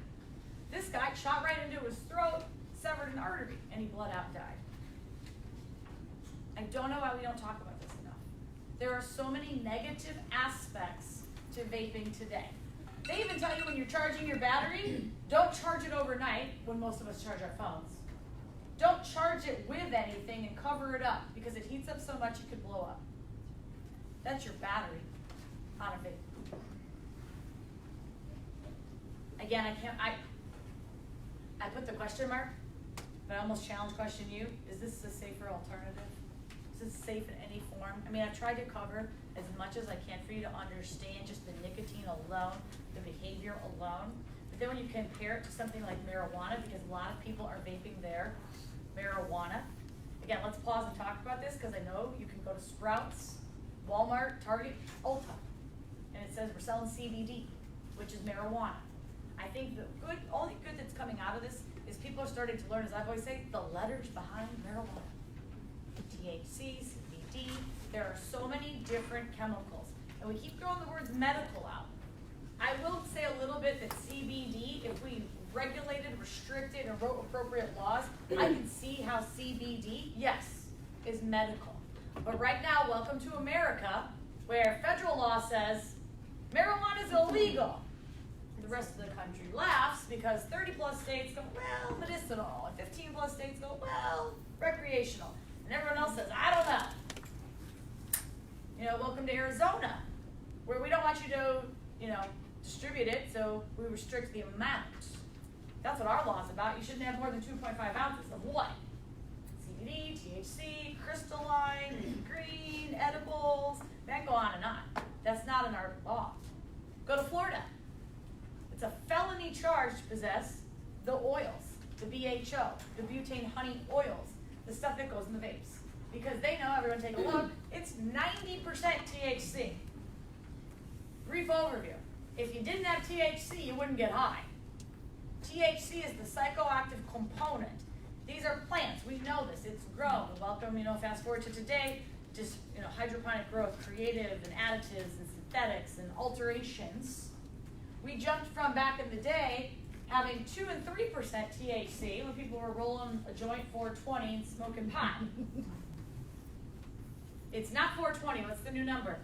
This guy shot right into his throat, severed an artery, and he bled out and died. I don't know why we don't talk about this enough. There are so many negative aspects to vaping today. They even tell you when you're charging your battery, don't charge it overnight, when most of us charge our phones. Don't charge it with anything and cover it up, because it heats up so much it could blow up. That's your battery on a vape. Again, I put the question mark, but I almost question you. Is this a safer alternative? Is this safe in any form? I mean, I've tried to cover as much as I can for you to understand just the nicotine alone, the behavior alone. But then when you compare it to something like marijuana, because a lot of people are vaping their marijuana. Again, let's pause and talk about this, because I know you can go to Sprouts, Walmart, Target, Ulta, and it says we're selling CBD, which is marijuana. I think the only good that's coming out of this is people are starting to learn, as I've always say, the letters behind marijuana. THC, CBD, there are so many different chemicals. And we keep throwing the words medical out. I will say a little bit that CBD, if we regulated, restricted, and wrote appropriate laws, I can see how CBD, yes, is medical. But right now, welcome to America, where federal law says marijuana is illegal. The rest of the country laughs because 30+ states go, well, medicinal, and 15+ states go, well, recreational. And everyone else says, I don't know. Welcome to Arizona, where we don't want you to, distribute it, so we restrict the amount. That's what our law is about. You shouldn't have more than 2.5 ounces of what? CBD, possess the oils, the BHO, the butane honey oils, the stuff that goes in the vapes. Because they know, everyone take a look, it's 90% THC. Brief overview. If you didn't have THC, you wouldn't get high. THC is the psychoactive component. These are plants, we know this, it's grown. Welcome, fast forward to today, just, hydroponic growth, creative and additives and synthetics and alterations. We jumped from back in the day having 2 and 3% THC when people were rolling a joint 420 and smoking pot. It's not 420, what's the new number?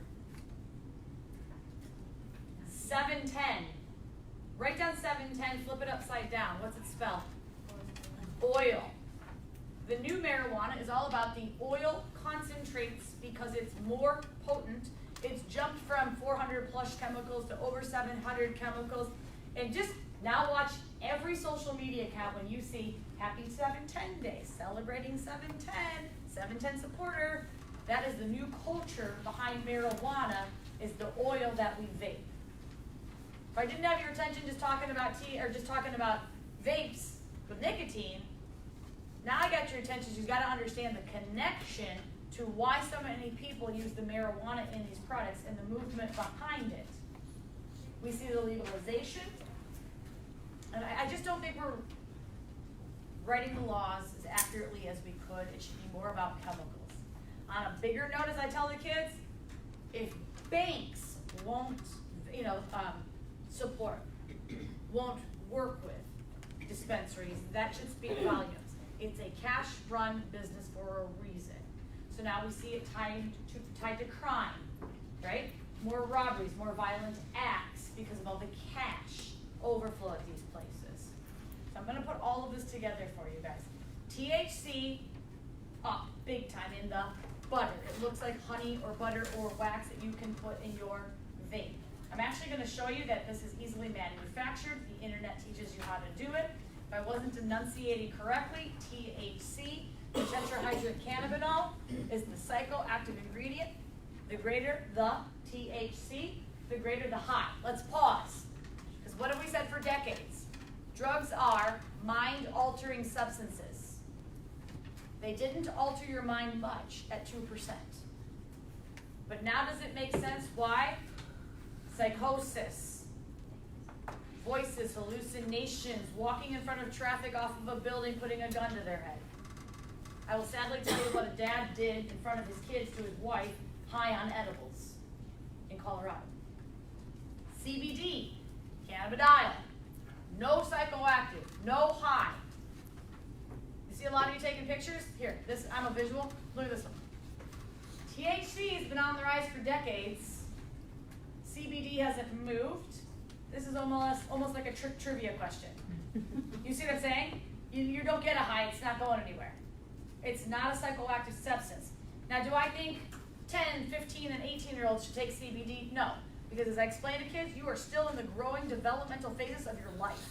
710. Write down 710, flip it upside down. What's it spell? Oil. The new marijuana is all about the oil concentrates because it's more potent. It's jumped from 400 plus chemicals to over 700 chemicals. And just now watch every social media account when you see Happy 710 Day, celebrating 710, 710 supporter. That is the new culture behind marijuana, is the oil that we vape. If I didn't have your attention just talking about vapes with nicotine, now I got your attention, you've got to understand the connection to why so many people use the marijuana in these products and the movement behind it. We see the legalization, and I just don't think we're writing the laws as accurately as we could. It should be more about chemicals. On a bigger note, as I tell the kids, if banks won't, support, won't work with dispensaries, that should speak volumes. It's a cash-run business for a reason. So now we see it tied to crime, right? More robberies, more violent acts because of all the cash overflow at these places. So I'm going to put all of this together for you guys. THC up big time in the butter. It looks like honey or butter or wax that you can put in your vape. I'm actually going to show you that this is easily manufactured. The internet teaches you how to do it. If I wasn't enunciating correctly, THC, the tetrahydrocannabinol, is the psychoactive ingredient. The greater the THC, the greater the high. Let's pause. Because what have we said for decades? Drugs are mind-altering substances. They didn't alter your mind much at 2%. But now does it make sense why? Psychosis, voices, hallucinations, walking in front of traffic off of a building, putting a gun to their head. I will sadly tell you what a dad did in front of his kids to his wife, high on edibles in Colorado. CBD, cannabidiol, no psychoactive, no high. You see a lot of you taking pictures? Here, I'm a visual. Look at this one. THC has been on the rise for decades. CBD hasn't moved. This is almost like a trivia question. You see what I'm saying? You don't get a high, it's not going anywhere. It's not a psychoactive substance. Now, do I think 10, 15, and 18-year-olds should take CBD? No. Because as I explain to kids, you are still in the growing developmental phases of your life.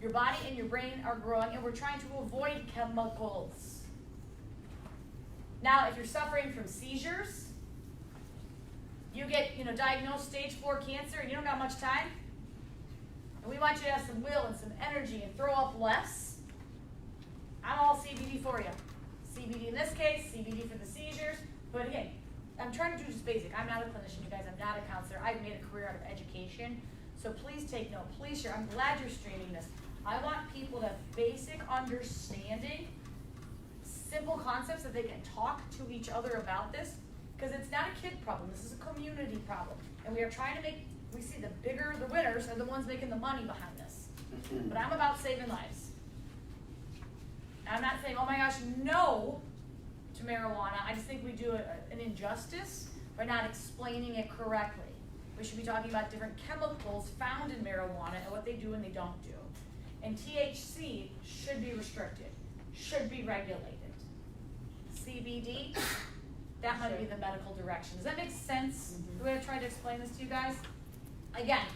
Your body and your brain are growing, and we're trying to avoid chemicals. Now, if you're suffering from seizures, you get diagnosed stage 4 cancer, and you don't got much time, and we want you to have some will and some energy and throw up less, I'm all CBD for you. CBD in this case, CBD for the seizures, but again, I'm trying to do just basic. I'm not a clinician, you guys. I'm not a counselor. I've made a career out of education, so please take note. Please share. I'm glad you're streaming this. I want people to have basic understanding, simple concepts that they can talk to each other about this, because it's not a kid problem. This is a community problem, and we are trying to we see the bigger the winners are the ones making the money behind this. But I'm about saving lives. I'm not saying, oh my gosh, no to marijuana. I just think we do an injustice by not explaining it correctly. We should be talking about different chemicals found in marijuana and what they do and they don't do. And THC should be restricted, should be regulated. CBD, that might be the medical direction. Does that make sense? The way I tried to explain this to you guys? Again,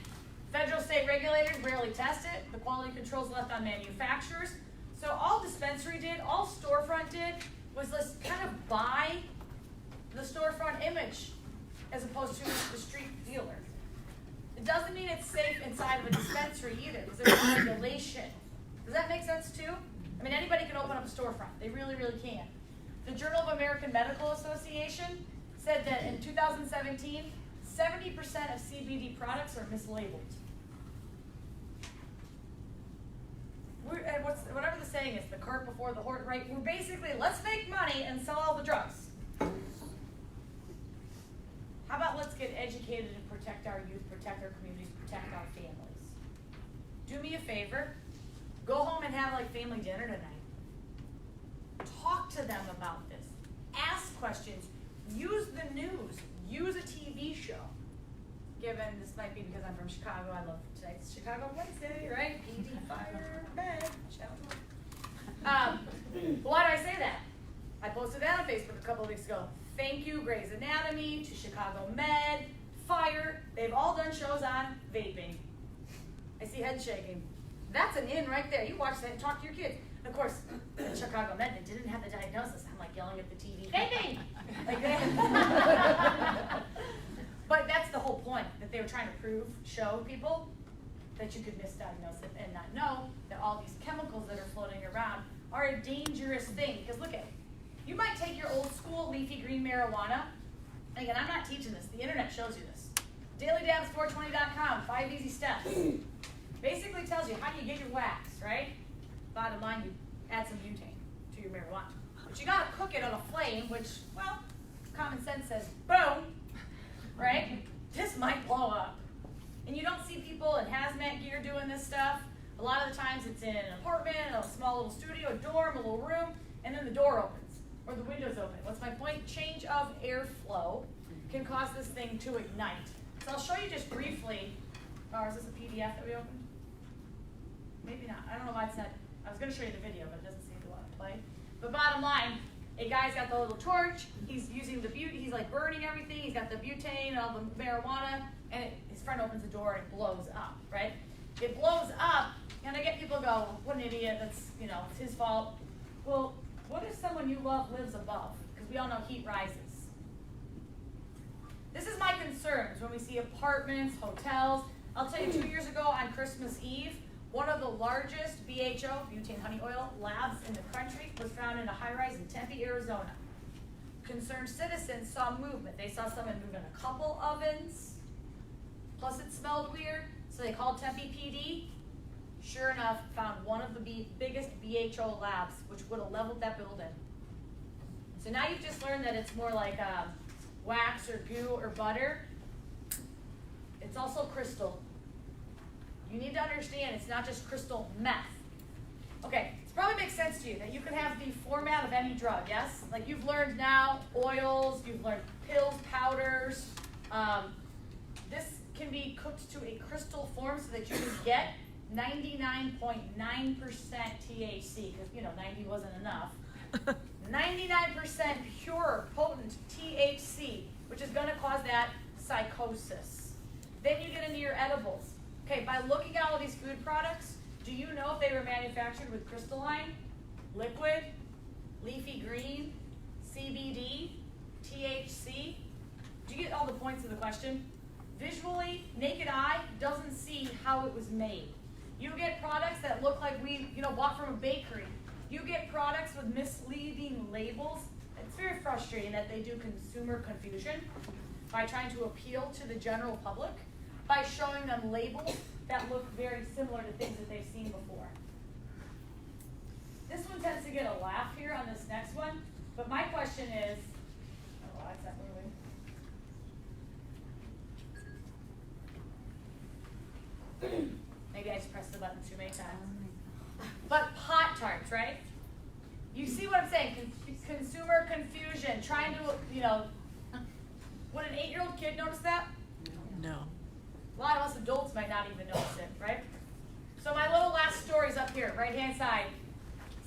federal state regulators rarely test it. The quality control is left on manufacturers. So all dispensary did, all storefront did, was let's kind of buy the storefront image as opposed to the street dealer. It doesn't mean it's safe inside of a dispensary either, because there's no regulation. Does that make sense too? I mean, anybody can open up a storefront. They really, really can. The Journal of American Medical Association said that in 2017, 70% of CBD products are mislabeled. Whatever the saying is, the cart before the horse, right? We're basically, let's make money and sell all the drugs. How about let's get educated and protect our youth, protect our communities, protect our families? Do me a favor, go home and have like family dinner tonight. Talk to them about this. Ask questions. Use the news. Use a TV show. Given this might be because I'm from Chicago, I love tonight's Chicago Wednesday, right? PD fire bed. Why do I say that? I posted that on Facebook a couple of weeks ago. Thank you, Grey's Anatomy, to Chicago Med, Fire. They've all done shows on vaping. I see head shaking. That's an in right there. You watch that and talk to your kids. And of course, Chicago Med didn't have the diagnosis. I'm like yelling at the TV, vaping! Like that. But that's the whole point, that they were trying to show people that you could misdiagnose it and not know that all these chemicals that are floating around are a dangerous thing. Because look at it. You might take your old school leafy green marijuana. And again, I'm not teaching this. The internet shows you this. DailyDabs420.com, 5 easy steps. Basically tells you how do you get your wax, right? Bottom line, you add some butane to your marijuana. But you gotta cook it on a flame, which, well, common sense says, boom, right? This might blow up. And you don't see people in hazmat gear doing this stuff. A lot of the times it's in an apartment, a small little studio, a dorm, a little room, and then the door opens, or the window's open. What's my point? Change of airflow can cause this thing to ignite. So I'll show you just briefly, or is this a PDF that we opened? Maybe not, I don't know why it's not, I was gonna show you the video, but it doesn't seem to want to play. But bottom line, a guy's got the little torch, he's using the he's like burning everything, he's got the butane, all the marijuana, and his friend opens the door and it blows up, right? It blows up, and I get people go, well, what an idiot, that's, you know, it's his fault. Well, what if someone you love lives above? Because we all know heat rises. This is my concerns when we see apartments, hotels. I'll tell you, 2 years ago on Christmas Eve, one of the largest BHO, butane honey oil, labs in the country was found in a high-rise in Tempe, Arizona. Concerned citizens saw movement. They saw someone moving a couple ovens, plus it smelled weird, so they called Tempe PD. Sure enough, found one of the biggest BHO labs, which would have leveled that building. So now you've just learned that it's more like wax or goo or butter. It's also crystal. You need to understand it's not just crystal meth. Okay, it probably makes sense to you that you can have the format of any drug, yes? Like you've learned now, oils, you've learned pills, powders. This can be cooked to a crystal form so that you can get 99.9% THC, because, you know, 90 wasn't enough. 99% pure, potent THC, which is going to cause that psychosis. Then you get into your edibles. Okay, by looking at all these food products, do you know if they were manufactured with crystalline, liquid, leafy green, CBD, THC? Do you get all the points of the question? Visually, naked eye doesn't see how it was made. You get products that look like we, bought from a bakery. You get products with misleading labels. It's very frustrating that they do consumer confusion by trying to appeal to the general public by showing them labels that look very similar to things that they've seen before. This one tends to get a laugh here on this next one, but my question is, oh, that's not moving. Maybe I just pressed the button too many times. But Pop-Tarts, right? You see what I'm saying? Consumer confusion, trying to, would an 8-year-old kid notice that? No. A lot of us adults might not even notice it, right? So my little last story's up here, right-hand side.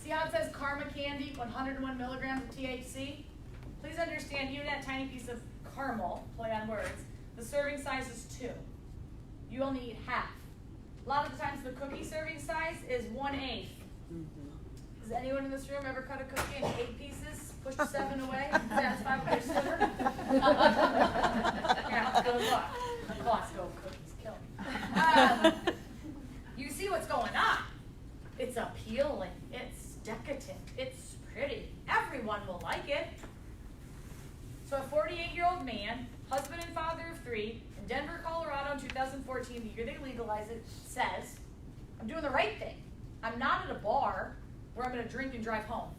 See how it says Karma Candy, 101 milligrams of THC? Please understand, even that tiny piece of caramel, play on words, the serving size is 2. You only eat half. A lot of the times the cookie serving size is 1/8. Has anyone in this room ever cut a cookie into 8 pieces, pushed 7 away, satisfied with their sliver? Yeah, good luck. Costco cookies kill me. You see what's going on. It's appealing, it's decadent, it's pretty. Everyone will like it. So a 48-year-old man, husband and father of 3, in Denver, Colorado in 2014, the year they legalized it, says, I'm doing the right thing. I'm not at a bar where I'm going to drink and drive home.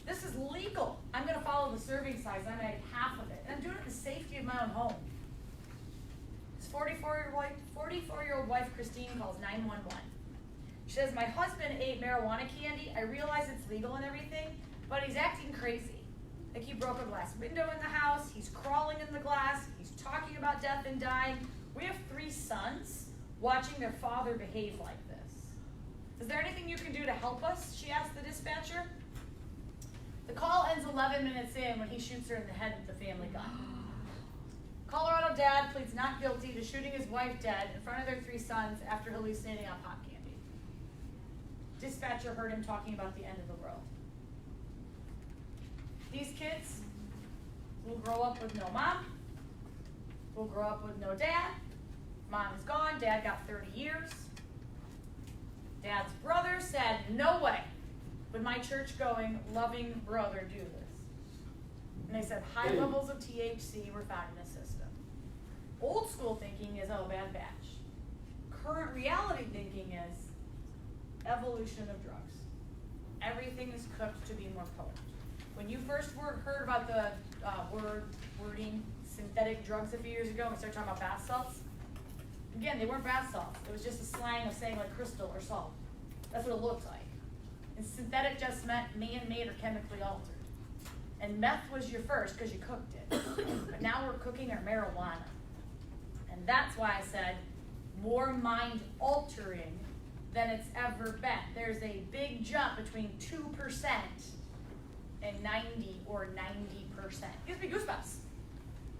This is legal. I'm going to follow the serving size. I'm going to make half of it. And I'm doing it in the safety of my own home. His 44-year-old wife, Christine, calls 911. She says, my husband ate marijuana candy. I realize it's legal and everything, but he's acting crazy. Like he broke a glass window in the house. He's crawling in the glass. He's talking about death and dying. We have 3 sons watching their father behave like this. Is there anything you can do to help us? She asked the dispatcher. The call ends 11 minutes in when he shoots her in the head with the family gun. Colorado dad pleads not guilty to shooting his wife dead in front of their 3 sons after hallucinating on pot candy. Dispatcher heard him talking about the end of the world. These kids will grow up with no mom, will grow up with no dad. Mom is gone, dad got 30 years. Dad's brother said, no way would my church-going, loving brother do this. And they said high levels of THC were found in his system. Old school thinking is, oh, bad batch. Current reality thinking is evolution of drugs. Everything is cooked to be more potent. When you first heard about the wording synthetic drugs a few years ago, and we started talking about bath salts, again, they weren't bath salts. It was just a slang of saying like crystal or salt. That's what it looked like. And synthetic just meant man-made or chemically altered. And meth was your first because you cooked it. But now we're cooking our marijuana. And that's why I said more mind-altering than it's ever been. There's a big jump between 2% and 90 or 90%. Gives me goosebumps.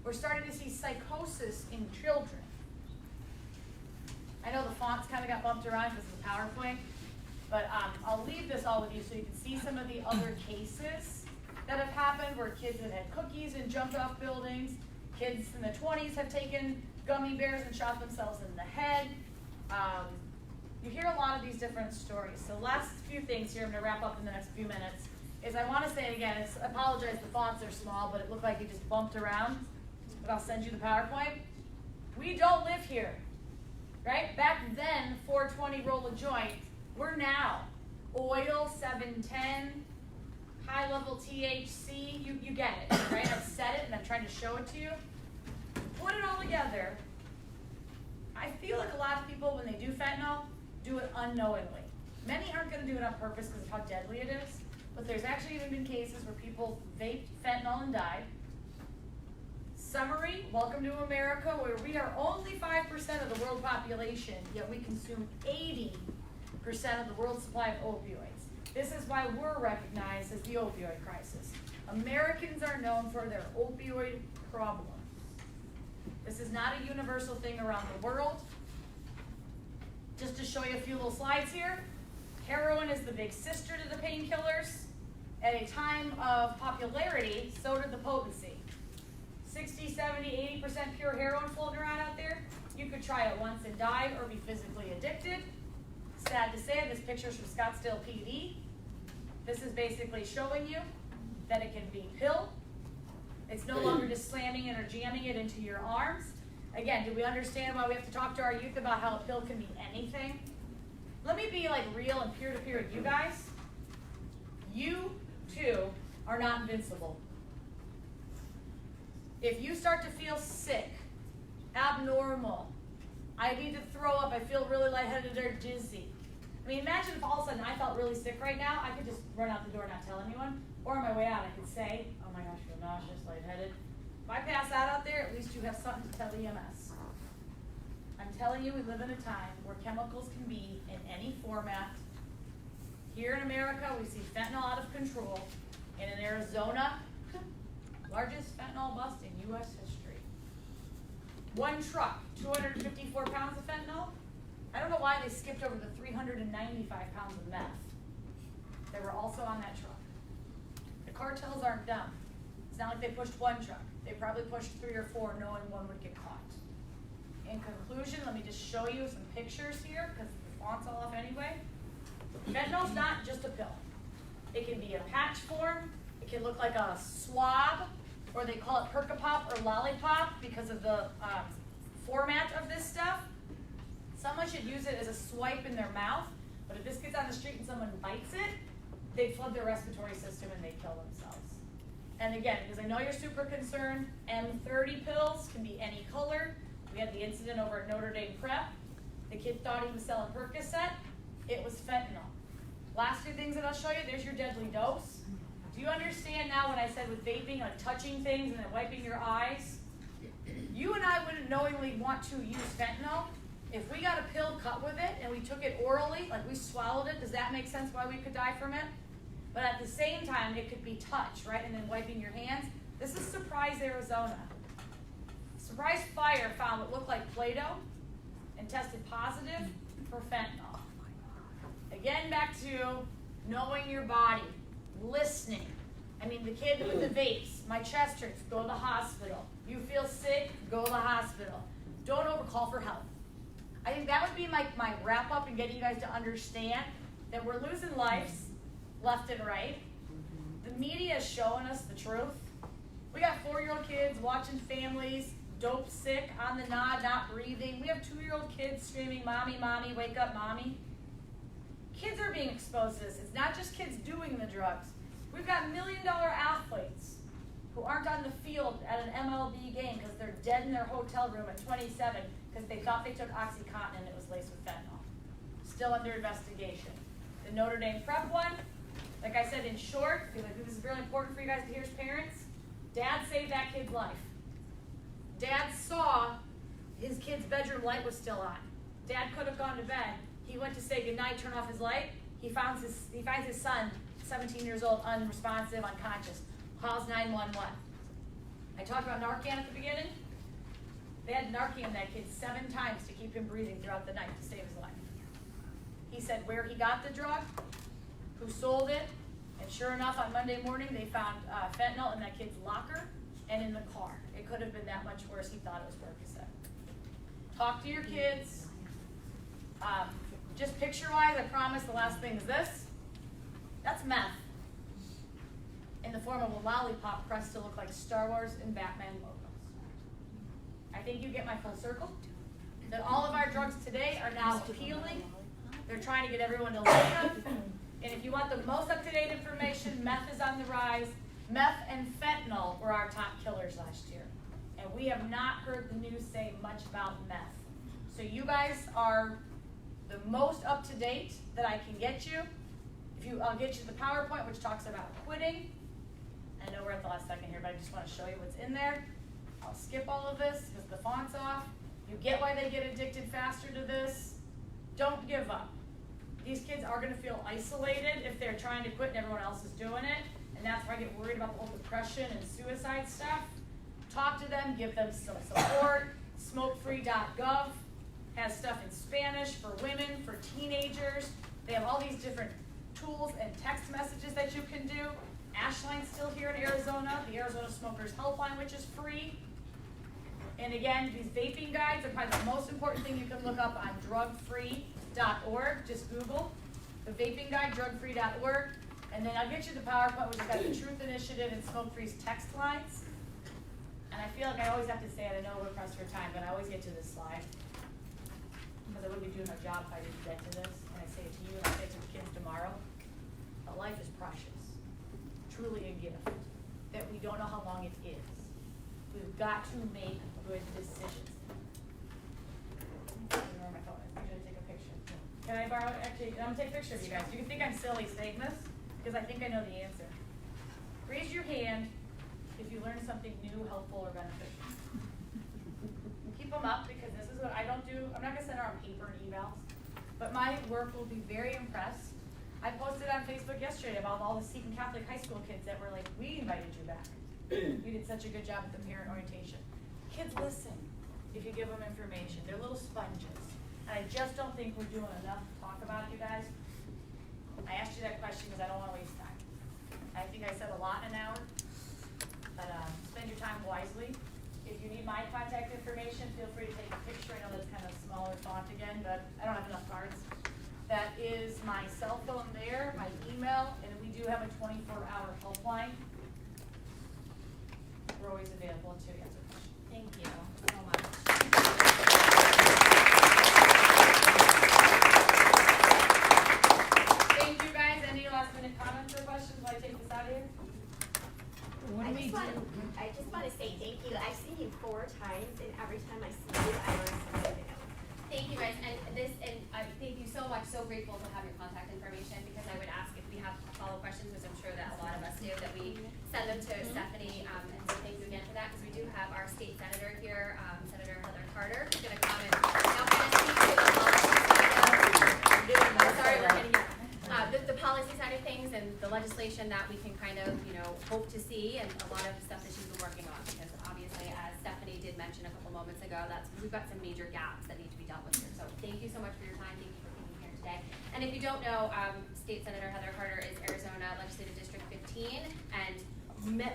We're starting to see psychosis in children. I know the fonts kind of got bumped around because of the PowerPoint, but I'll leave this all with you so you can see some of the other cases that have happened where kids have had cookies and jumped off buildings. Kids in the 20s have taken gummy bears and shot themselves in the head. You hear a lot of these different stories. So last few things here, I'm going to wrap up in the next few minutes, is I want to say again, I apologize the fonts are small, but it looked like it just bumped around. But I'll send you the PowerPoint. We don't live here, right? Back then, 420 roll a joint. We're now oil 710, high level THC. You get it, right? I've said it and I'm trying to show it to you. Put it all together. I feel like a lot of people, when they do fentanyl, do it unknowingly. Many aren't going to do it on purpose because of how deadly it is, but there's actually even been cases where people vaped fentanyl and died. Summary, welcome to America, where we are only 5% of the world population, yet we consume 80% of the world's supply of opioids. This is why we're recognized as the opioid crisis. Americans are known for their opioid problems. This is not a universal thing around the world. Just to show you a few little slides here, heroin is the big sister to the painkillers. At a time of popularity, so did the potency. 60, 70, 80% pure heroin floating around out there. You could try it once and die or be physically addicted. Sad to say, this picture's from Scottsdale PD. This is basically showing you that it can be pill. It's no longer just slamming it or jamming it into your arms. Again, do we understand why we have to talk to our youth about how a pill can be anything? Let me be like real and peer-to-peer with you guys. You, too, are not invincible. If you start to feel sick, abnormal, I need to throw up, I feel really lightheaded or dizzy. I mean, imagine if all of a sudden I felt really sick right now, I could just run out the door and not tell anyone. Or on my way out, I could say, oh my gosh, I feel nauseous, lightheaded. If I pass out there, at least you have something to tell EMS. I'm telling you, we live in a time where chemicals can be in any format. Here in America, we see fentanyl out of control. And in Arizona, largest fentanyl bust in U.S. history. One truck, 254 pounds of fentanyl. I don't know why they skipped over the 395 pounds of meth. They were also on that truck. The cartels aren't dumb. It's not like they pushed one truck. They probably pushed 3 or 4 knowing one would get caught. in conclusion, let me just show you some pictures here, because the font's all off anyway. Fentanyl's not just a pill. It can be a patch form, it can look like a swab, or they call it Percopop or Lollipop because of the format of this stuff. Someone should use it as a swipe in their mouth, but if this gets on the street and someone bites it, they flood their respiratory system and they kill themselves. And again, because I know you're super concerned, M30 pills can be any color. We had the incident over at Notre Dame Prep. The kid thought he was selling Percocet. It was fentanyl. Last two things that I'll show you, there's your deadly dose. Do you understand now when I said with vaping, like touching things and then wiping your eyes? You and I wouldn't knowingly want to use fentanyl. If we got a pill cut with it and we took it orally, like we swallowed it, does that make sense why we could die from it? But at the same time, it could be touch, right? And then wiping your hands. This is Surprise, Arizona. Surprise Fire found what looked like Play-Doh and tested positive for fentanyl. Again, back to knowing your body, listening. I mean, the kid with the vapes, my chest hurts, go to the hospital. You feel sick, go to the hospital. Don't overcall for help. I think that would be my wrap up and getting you guys to understand that we're losing lives left and right. The media is showing us the truth. We got 4-year-old kids watching families, dope sick, on the nod, not breathing. We have 2-year-old kids screaming, "Mommy, mommy, wake up, mommy." Kids are being exposed to this. It's not just kids doing the drugs. We've got $1 million athletes who aren't on the field at an MLB game because they're dead in their hotel room at 27 because they thought they took OxyContin and it was laced with fentanyl. Still under investigation. The Notre Dame Prep one, like I said in short, because I think this is really important for you guys to hear as parents, Dad saved that kid's life. Dad saw his kid's bedroom light was still on. Dad could have gone to bed. He went to say goodnight, turn off his light. He finds his son, 17 years old, unresponsive, unconscious. Calls 911. I talked about Narcan at the beginning. They had Narcan that kid 7 times to keep him breathing throughout the night to save his life. He said where he got the drug, who sold it, and sure enough, on Monday morning, they found fentanyl in that kid's locker and in the car. It could have been that much worse. He thought it was Percocet. Talk to your kids. Just picture-wise, I promise the last thing is this. That's meth in the form of a lollipop pressed to look like Star Wars and Batman logos. I think you get my full circle. That all of our drugs today are now appealing. They're trying to get everyone to like them. And if you want the most up-to-date information, meth is on the rise. Meth and fentanyl were our top killers last year. And we have not heard the news say much about meth. So you guys are the most up-to-date that I can get you. I'll get you the PowerPoint, which talks about quitting. I know we're at the last second here, but I just want to show you what's in there. I'll skip all of this because the font's off. You get why they get addicted faster to this. Don't give up. These kids are going to feel isolated if they're trying to quit and everyone else is doing it. And that's why I get worried about the whole depression and suicide stuff. Talk to them, give them some support. Smokefree.gov has stuff in Spanish for women, for teenagers. They have all these different tools and text messages that you can do. Ashline's still here in Arizona, the Arizona Smokers Helpline, which is free. And again, these vaping guides are probably the most important thing you can look up on drugfree.org. Just Google the vaping guide, drugfree.org. And then I'll get you the PowerPoint, which has got the Truth Initiative and Smoke Free's text lines. And I feel like I always have to say it. I know we're pressed for time, but I always get to this slide. Because I wouldn't be doing my job if I didn't get to this. And I say it to you and I say it to the kids tomorrow. But life is precious. Truly a gift. That we don't know how long it is. We've got to make good decisions. I don't know where my phone is. I'm going to take a picture. Can I borrow it? Actually, I'm going to take a picture of you guys. You can think I'm silly saying this, because I think I know the answer. Raise your hand if you learned something new, helpful, or beneficial. Keep them up, because this is what I don't do. I'm not going to send out paper and emails, but my work will be very impressed. I posted on Facebook yesterday about all the Siete Catholic high school kids that were like, we invited you back. You did such a good job at the parent orientation. Kids listen if you give them information. They're little sponges. And I just don't think we're doing enough to talk about it, you guys. I asked you that question because I don't want to waste time. I think I said a lot in an hour. But spend your time wisely. If you need my contact information, information, feel free to take a picture. I know that's kind of smaller font again, but I don't have enough cards. That is my cell phone there, my email, and we do have a 24-hour helpline. We're always available to answer questions. Thank you so much. Thank you guys. Any last minute comments or questions while I take this out of here? I just want to say thank you. I've seen you 4 times, and every time I see you, I learn something new. Thank you guys, and I thank you so much, so grateful to have your contact information, because I would ask if we have follow-up questions, which I'm sure that a lot of us do, that we send them to Stephanie, and so thank you again for that, because we do have our state senator here, Senator Heather Carter, who's gonna come and now kind of speak to the policy side of, sorry, we're getting the policy side of things and the legislation that we can kind of, hope to see, and a lot of stuff that she's been working on, because obviously, as Stephanie did mention a couple moments ago, we've got some major gaps that need to be dealt with here. So thank you so much for your time. Thank you for being here today. And if you don't know, State Senator Heather Carter is Arizona Legislative District 15, and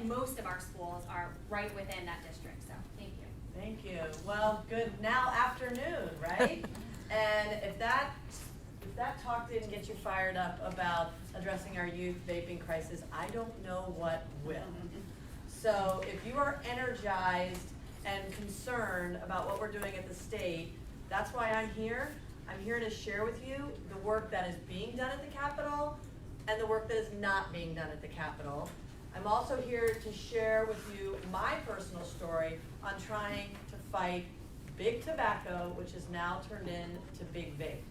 most of our schools are right within that district. So thank you. Thank you. Well, good now afternoon, right? And if that talk didn't get you fired up about addressing our youth vaping crisis, I don't know what will. So if you are energized and concerned about what we're doing at the state, that's why I'm here. I'm here to share with you the work that is being done at the Capitol and the work that is not being done at the Capitol. I'm also here to share with you my personal story on trying to fight big tobacco, which is now turned into big vape.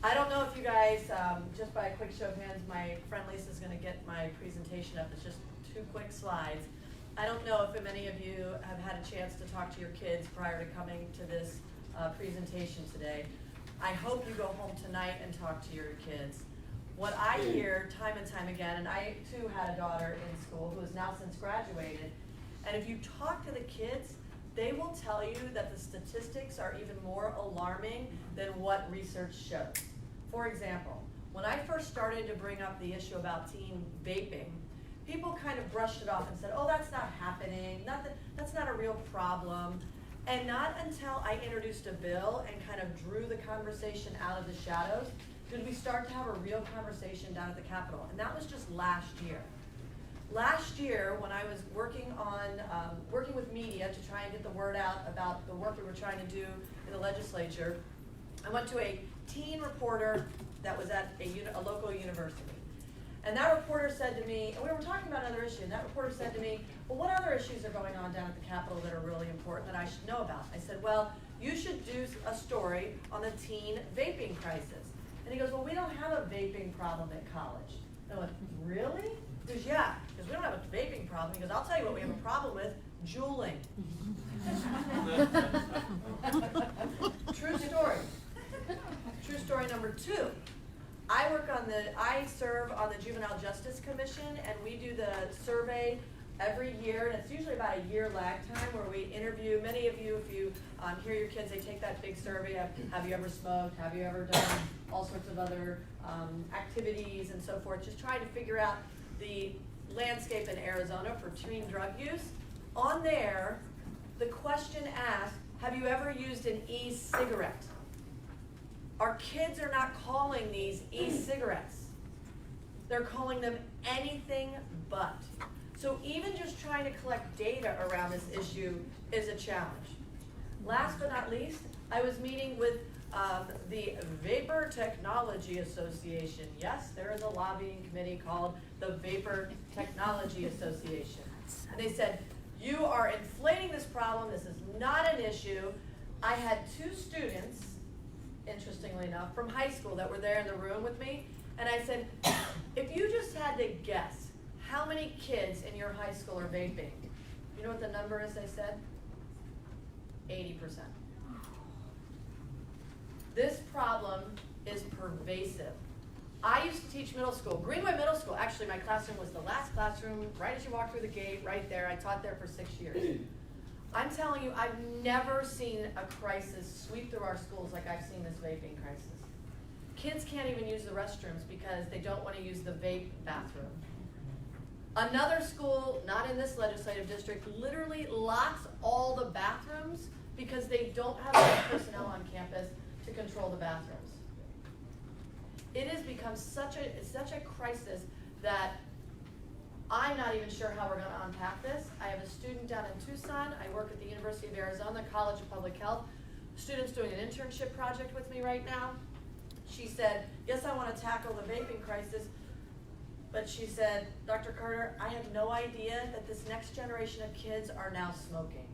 I don't know if you guys, just by a quick show of hands, my friend Lisa's gonna get my presentation up. It's just 2 quick slides. I don't know if many of you have had a chance to talk to your kids prior to coming to this presentation today. I hope you go home tonight and talk to your kids. What I hear time and time again, and I too had a daughter in school who has now since graduated, and if you talk to the kids, they will tell you that the statistics are even more alarming than what research shows. For example, when I first started to bring up the issue about teen vaping, people kind of brushed it off and said, oh, that's not happening, that's not a real problem. And not until I introduced a bill and kind of drew the conversation out of the shadows did we start to have a real conversation down at the Capitol. And that was just last year. Last year, when I was working with media to try and get the word out about the work we were trying to do in the legislature, I went to a teen reporter that was at a local university. And that reporter said to me, and we were talking about another issue, and that reporter said to me, well, what other issues are going on down at the Capitol that are really important that I should know about? I said, well, you should do a story on the teen vaping crisis. And he goes, well, we don't have a vaping problem at college. And I went, really? He goes, yeah, because we don't have a vaping problem. He goes, I'll tell you what we have a problem with, juuling. True story. True story number 2. I serve on the Juvenile Justice Commission, and we do the survey every year, and it's usually about a year lag time where we interview many of you. If you hear your kids, they take that big survey of have you ever smoked, have you ever done all sorts of other activities and so forth, just trying to figure out the landscape in Arizona for teen drug use. On there, the question asked, have you ever used an e-cigarette? Our kids are not calling these e-cigarettes. They're calling them anything but. So even just trying to collect data around this issue is a challenge. Last but not least, I was meeting with the Vapor Technology Association. Yes, there is a lobbying committee called the Vapor Technology Association. And they said, you are inflating this problem, this is not an issue. I had 2 students, interestingly enough, from high school that were there in the room with me, and I said, if you just had to guess how many kids in your high school are vaping, you know what the number is, they said? 80%. This problem is pervasive. I used to teach middle school, Greenway Middle School. Actually, my classroom was the last classroom, right as you walk through the gate, right there. I taught there for 6 years. I'm telling you, I've never seen a crisis sweep through our schools like I've seen this vaping crisis. Kids can't even use the restrooms because they don't want to use the vape bathroom. Another school, not in this legislative district, literally locks all the bathrooms because they don't have enough personnel on campus to control the bathrooms. It has become such a crisis that I'm not even sure how we're gonna unpack this. I have a student down in Tucson. I work at the University of Arizona College of Public Health. Student's doing an internship project with me right now. She said, yes, I wanna tackle the vaping crisis, but she said, Dr. Carter, I have no idea that this next generation of kids are now smoking.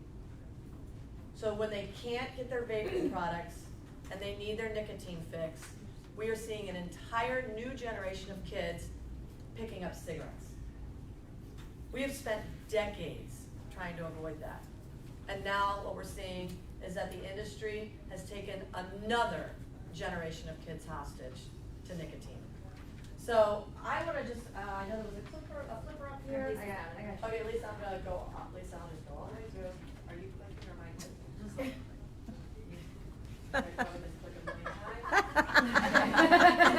So when they can't get their vaping products and they need their nicotine fix, we are seeing an entire new generation of kids picking up cigarettes. We have spent decades trying to avoid that. And now what we're seeing is that the industry has taken another generation of kids hostage to nicotine. So I wanna just, I know there was a flipper up here. I got it. Okay, Lisa, I'm gonna go, Lisa, I'll just go all the way through. Are you clicking or am I clicking? Just like. I probably just click a million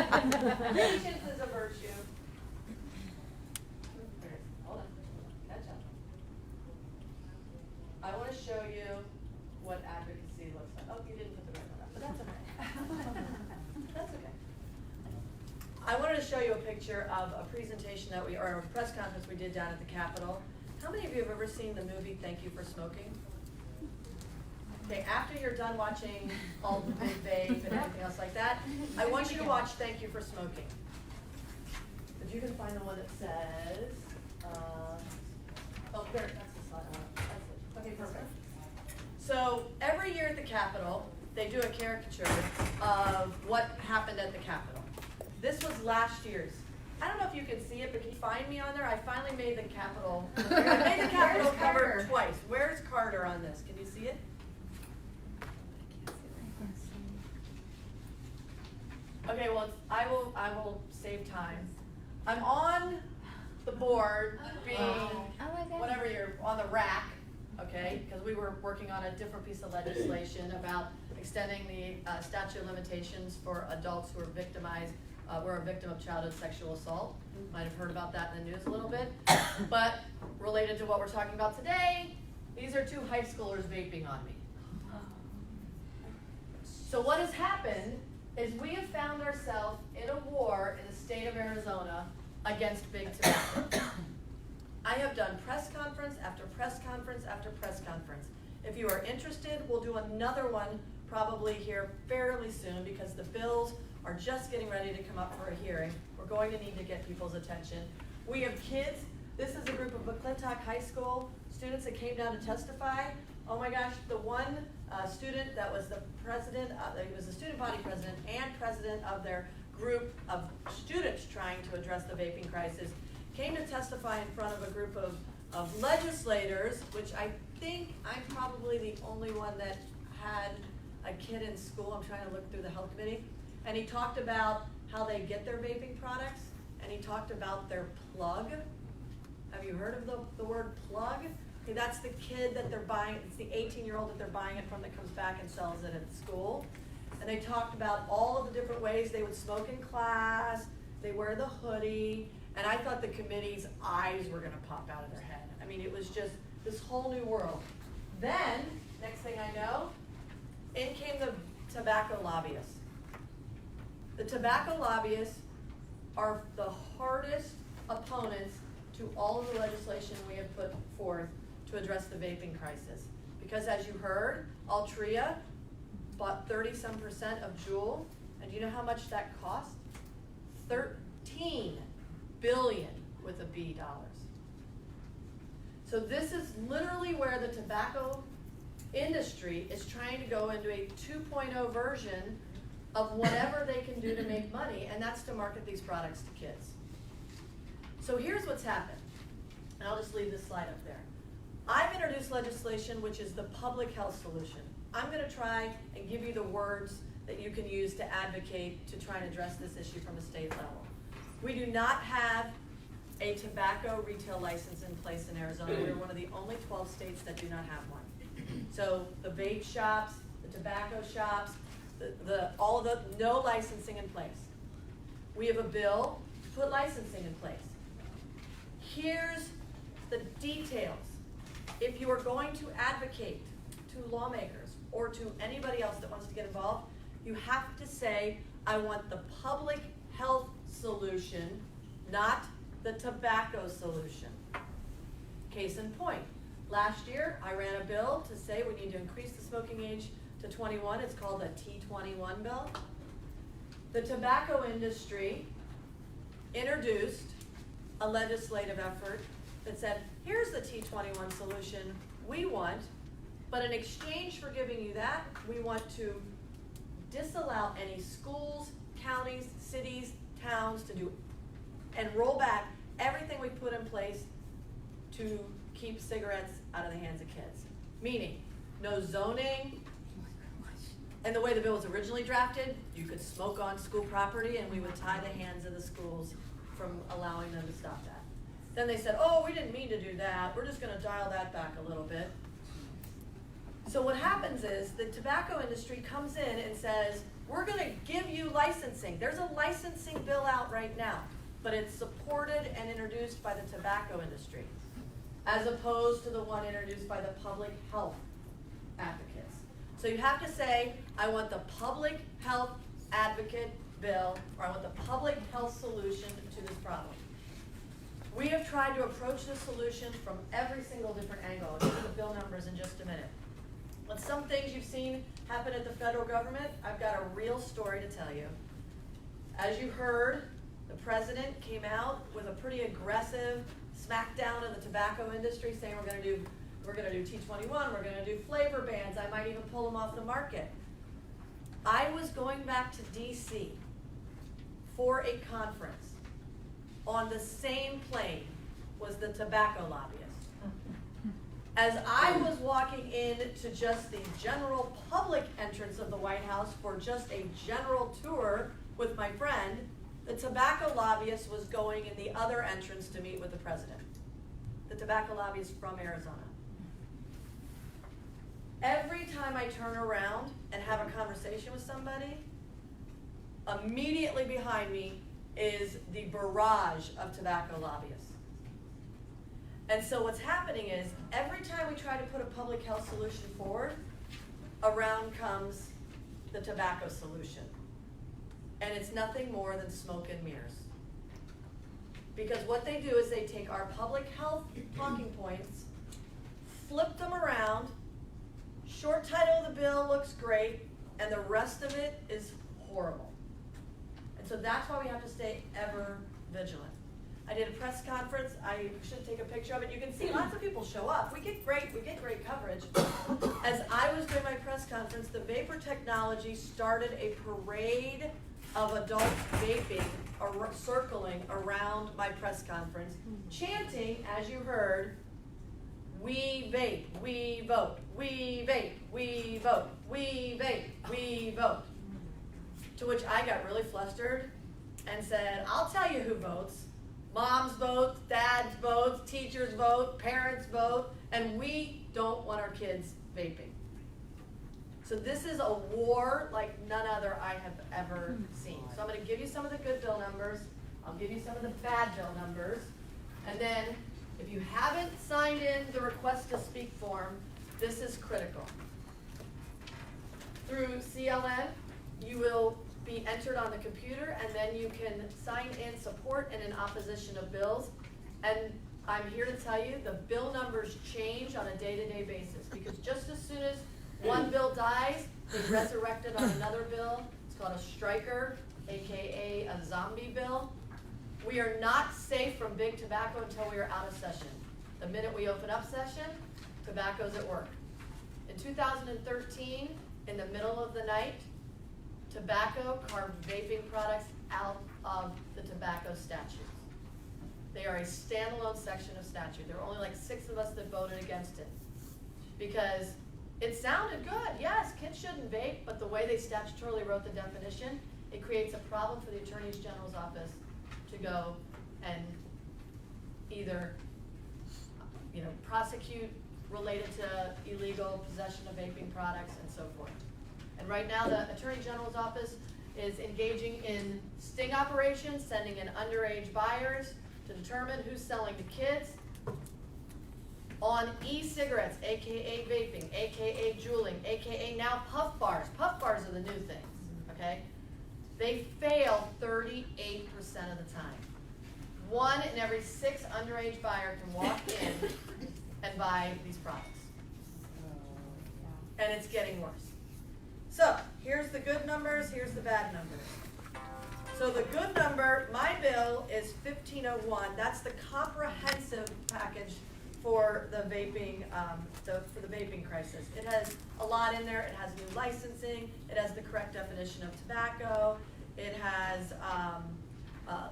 times. Patience is a virtue. Hold on, catch up. I wanna show you what advocacy looks like. Oh, you didn't put the right one up, but that's okay. That's okay. I wanted to show you a picture of a presentation that or a press conference we did down at the Capitol. How many of you have ever seen the movie Thank You for Smoking? Okay, after you're done watching all the big vape and everything else like that, I want you to watch Thank You for Smoking. If you can find the one that says, oh, there, that's the slide. That's it. Okay, perfect. So every year at the Capitol, they do a caricature of what happened at the Capitol. This was last year's. I don't know if you can see it, but can you find me on there? I finally made the Capitol. I made the Capitol cover twice. Where's Carter on this? Can you see it? Okay, well, I will save time. I'm on the board, being whatever you're on the rack, okay? Because we were working on a different piece of legislation about extending the statute of limitations for adults who are victimized. Were a victim of childhood sexual assault. Might have heard about that in the news a little bit. But related to what we're talking about today, these are two high schoolers vaping on me. So what has happened is we have found ourselves in a war in the state of Arizona against big tobacco. I have done press conference after press conference after press conference. If you are interested, we'll do another one probably here fairly soon because the bills are just getting ready to come up for a hearing. We're going to need to get people's attention. We have kids. This is a group of McClintock High School students that came down to testify. Oh my gosh, the one student that was the president, he was the student body president and president of their group of students trying to address the vaping crisis, came to testify in front of a group of legislators, which I think I'm probably the only one that had a kid in school. I'm trying to look through the health committee. And he talked about how they get their vaping products, and he talked about their plug. Have you heard of the word plug? Okay, that's the kid that they're buying, it's the 18-year-old that they're buying it from that comes back and sells it at school. And they talked about all of the different ways they would smoke in class, they wear the hoodie, and I thought the committee's eyes were gonna pop out of their head. I mean, it was just this whole new world. Then, next thing I know, in came the tobacco lobbyists. The tobacco lobbyists are the hardest opponents to all of the legislation we have put forth to address the vaping crisis. Because as you heard, Altria bought 30-some% of Juul, and do you know how much that cost? $13 billion with a B dollars. So this is literally where the tobacco industry is trying to go into a 2.0 version of whatever they can do to make money, and that's to market these products to kids. So here's what's happened, and I'll just leave this slide up there. I've introduced legislation which is the public health solution. I'm gonna try and give you the words that you can use to advocate to try and address this issue from a state level. We do not have a tobacco retail license in place in Arizona. We're one of the only 12 states that do not have one. So the vape shops, the tobacco shops, all of the, no licensing in place. We have a bill to put licensing in place. here's the details. If you are going to advocate to lawmakers or to anybody else that wants to get involved, you have to say, I want the public health solution, not the tobacco solution. Case in point, last year I ran a bill to say we need to increase the smoking age to 21. It's called the T21 bill. The tobacco industry introduced a legislative effort that said, here's the T21 solution we want, but in exchange for giving you that, we want to disallow any schools, counties, cities, towns to do and roll back everything we put in place to keep cigarettes out of the hands of kids. Meaning, no zoning, and the way the bill was originally drafted, you could smoke on school property and we would tie the hands of the schools from allowing them to stop that. Then they said, oh, we didn't mean to do that, we're just gonna dial that back a little bit. So what happens is the tobacco industry comes in and says, we're gonna give you licensing. There's a licensing bill out right now, but it's supported and introduced by the tobacco industry, as opposed to the one introduced by the public health advocates. So you have to say, I want the public health advocate bill, or I want the public health solution to this problem. We have tried to approach this solution from every single different angle. I'll give you the bill numbers in just a minute. But some things you've seen happen at the federal government, I've got a real story to tell you. As you heard, the president came out with a pretty aggressive smackdown of the tobacco industry, saying we're gonna do T21, we're gonna do flavor bans, I might even pull them off the market. I was going back to DC for a conference. On the same plane was the tobacco lobbyist. As I was walking in to just the general public entrance of the White House for just a general tour with my friend, the tobacco lobbyist was going in the other entrance to meet with the president. The tobacco lobbyist from Arizona. Every time I turn around and have a conversation with somebody, immediately behind me is the barrage of tobacco lobbyists. And so what's happening is, every time we try to put a public health solution forward, around comes the tobacco solution. And it's nothing more than smoke and mirrors. Because what they do is they take our public health talking points, flip them around, short title of the bill looks great, and the rest of it is horrible. And so that's why we have to stay ever vigilant. I did a press conference. I should take a picture of it. You can see lots of people show up. We get great coverage. As I was doing my press conference, the vapor technology started a parade of adult vaping circling around my press conference, chanting, as you heard, we vape, we vote, we vape, we vote, we vape, we vote. To which I got really flustered and said, I'll tell you who votes. Moms vote, dads vote, teachers vote, parents vote, and we don't want our kids vaping. So this is a war like none other I have ever seen. So I'm going to give you some of the good bill numbers. I'll give you some of the bad bill numbers. And then if you haven't signed in the request to speak form, this is critical. Through CLN, you will be entered on the computer, and then you can sign in support and in opposition of bills. And I'm here to tell you the bill numbers change on a day-to-day basis, because just as soon as one bill dies, they resurrect it on another bill. It's called a striker, aka a zombie bill. We are not safe from big tobacco until we are out of session. The minute we open up session, tobacco's at work. In 2013, in the middle of the night, tobacco carved vaping products out of the tobacco statutes. They are a standalone section of statute. There were only like 6 of us that voted against it, because it sounded good. Yes, kids shouldn't vape, but the way they statutorily wrote the definition, it creates a problem for the Attorney General's office to go and either, prosecute related to illegal possession of vaping products and so forth. And right now, the Attorney General's office is engaging in sting operations, sending in underage buyers to determine who's selling to kids on e-cigarettes, AKA vaping, AKA juuling, AKA now puff bars. Puff bars are the new things, okay? They fail 38% of the time. 1 in every 6 underage buyer can walk in and buy these products. And it's getting worse. So, here's the good numbers, here's the bad numbers. So the good number, my bill is 1501. That's the comprehensive package for the vaping, for the vaping crisis. It has a lot in there. It has new licensing. It has the correct definition of tobacco. It has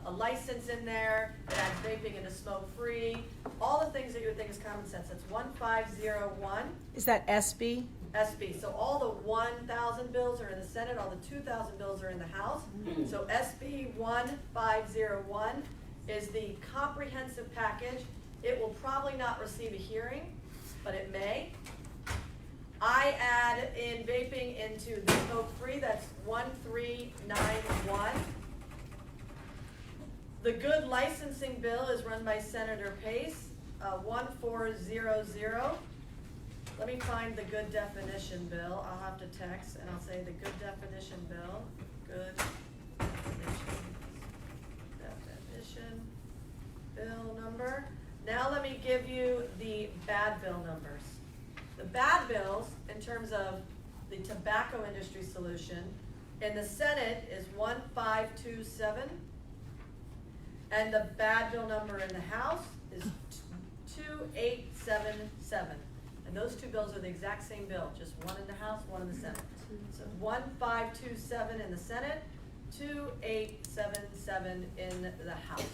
a license in there. It has vaping into smoke-free. All the things that you would think is common sense. That's 1501. Is that SB? SB. So all the 1,000 bills are in the Senate, all the 2,000 bills are in the House. So SB 1501 is the comprehensive package. It will probably not receive a hearing, but it may. I add in vaping into the smoke-free, that's 1391. The good licensing bill is run by Senator Pace, 1400. Let me find the good definition bill. I'll have to text and I'll say the good definition bill. Good definition bill number. Now let me give you the bad bill numbers. The bad bills, in terms of the tobacco industry solution, in the Senate is 1527. And the bad bill number in the House is 2877. And those two bills are the exact same bill, just one in the House, one in the Senate. So 1527 in the Senate, 2877 in the House.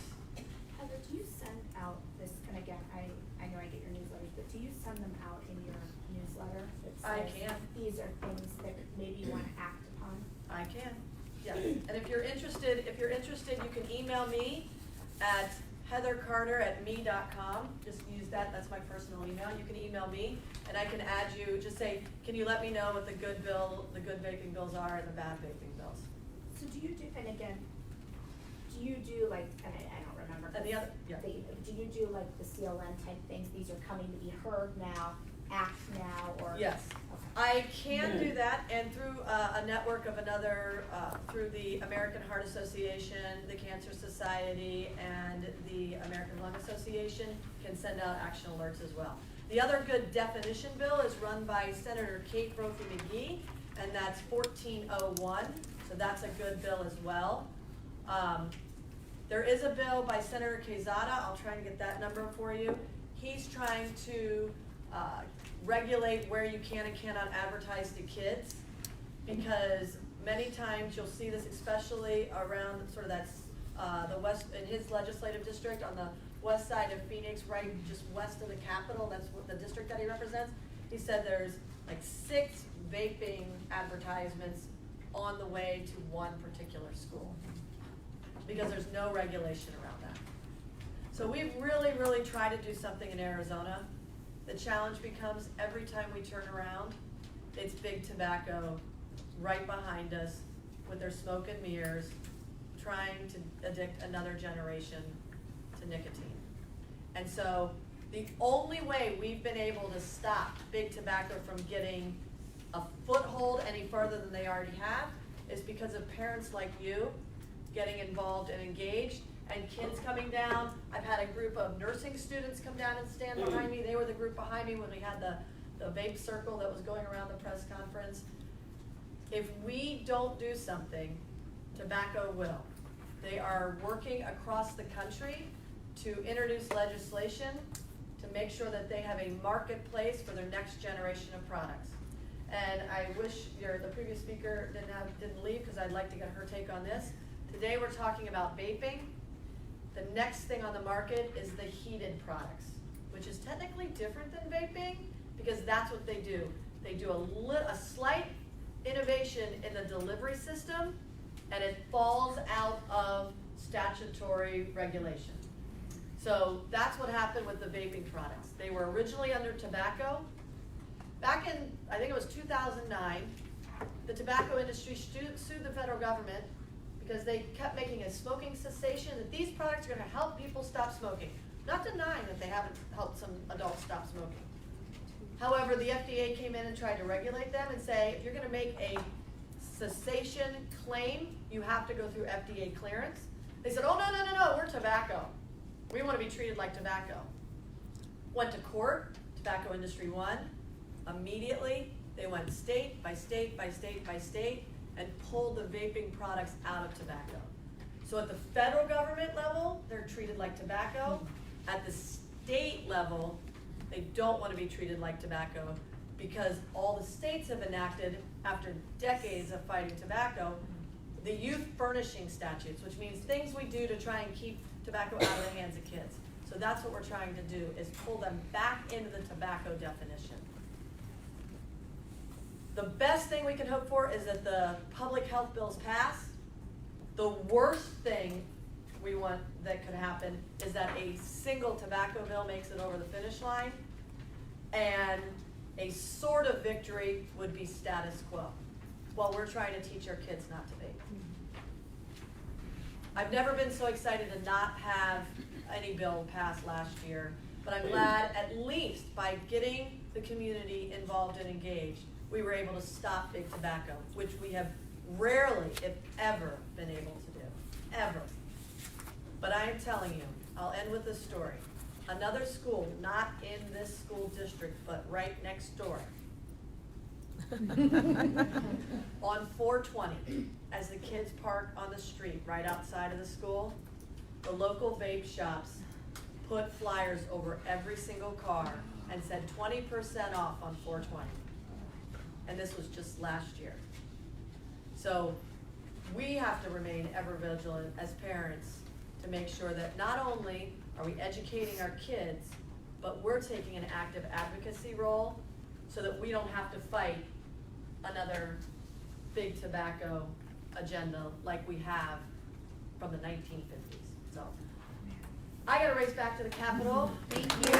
Heather, do you send out this, and again, I know I get your newsletters, but do you send them out in your newsletter? That I says, can. These are things that maybe you want to act upon? I can, yeah. And if you're interested, you can email me at heathercarter@me.com. Just use that, that's my personal email. You can email me and I can add you, just say, can you let me know what the good vaping bills are and the bad vaping bills? So do you do, and again, do you do like, and I don't remember. And the other, yeah. Do you do like the CLN type things, these are coming to be heard now, act now, or? Yes. Okay. I can do that, and through a network of through the American Heart Association, the Cancer Society, and the American Lung Association, can send out action alerts as well. The other good definition bill is run by Senator Kate Brophy McGee, and that's 1401, so that's a good bill as well. There is a bill by Senator Quezada. I'll try and get that number for you. He's trying to regulate where you can and cannot advertise to kids, because many times you'll see this, especially around sort of the west, in his legislative district on the west side of Phoenix, right just west of the Capitol. That's what the district that he represents. He said there's like 6 vaping advertisements on the way to one particular school, because there's no regulation around that. So we've really tried to do something in Arizona. The challenge becomes every time we turn around, it's big tobacco right behind us with their smoke and mirrors, trying to addict another generation to nicotine. And so the only way we've been able to stop big tobacco from getting a foothold any further than they already have is because of parents like you getting involved and engaged, and kids coming down. I've had a group of nursing students come down and stand behind me. They were the group behind me when we had the vape circle that was going around the press conference. If we don't do something, tobacco will. They are working across the country to introduce legislation to make sure that they have a marketplace for their next generation of products. And I wish the previous speaker didn't leave, because I'd like to get her take on this. Today we're talking about vaping. The next thing on the market is the heated products, which is technically different than vaping, because that's what they do. They do a slight innovation in the delivery system, and it falls out of statutory regulation. So that's what happened with the vaping products. They were originally under tobacco. Back in, I think it was 2009, the tobacco industry sued the federal government because they kept making a smoking cessation, that these products are gonna help people stop smoking. Not denying that they haven't helped some adults stop smoking. However, the FDA came in and tried to regulate them and say, if you're gonna make a cessation claim, you have to go through FDA clearance. They said, oh, no, we're tobacco. We wanna be treated like tobacco. Went to court, tobacco industry won. Immediately, they went state by state by state by state and pulled the vaping products out of tobacco. So at the federal government level, they're treated like tobacco. At the state level, they don't want to be treated like tobacco because all the states have enacted, after decades of fighting tobacco, the youth furnishing statutes, which means things we do to try and keep tobacco out of the hands of kids. So that's what we're trying to do, is pull them back into the tobacco definition. The best thing we can hope for is that the public health bills pass. The worst thing we want that could happen is that a single tobacco bill makes it over the finish line, and a sort of victory would be status quo, while we're trying to teach our kids not to vape. I've never been so excited to not have any bill pass last year, but I'm glad at least by getting the community involved and engaged, we were able to stop big tobacco, which we have rarely, if ever, been able to do, ever. But I am telling you, I'll end with this story. Another school, not in this school district, but right next door, on 420, as the kids park on the street right outside of the school, the local vape shops put flyers over every single car and said 20% off on 420. And this was just last year. So we have to remain ever vigilant as parents to make sure that not only are we educating our kids, but we're taking an active advocacy role so that we don't have to fight another big tobacco agenda like we have from the 1950s. So I gotta race back to the Capitol. Thank you.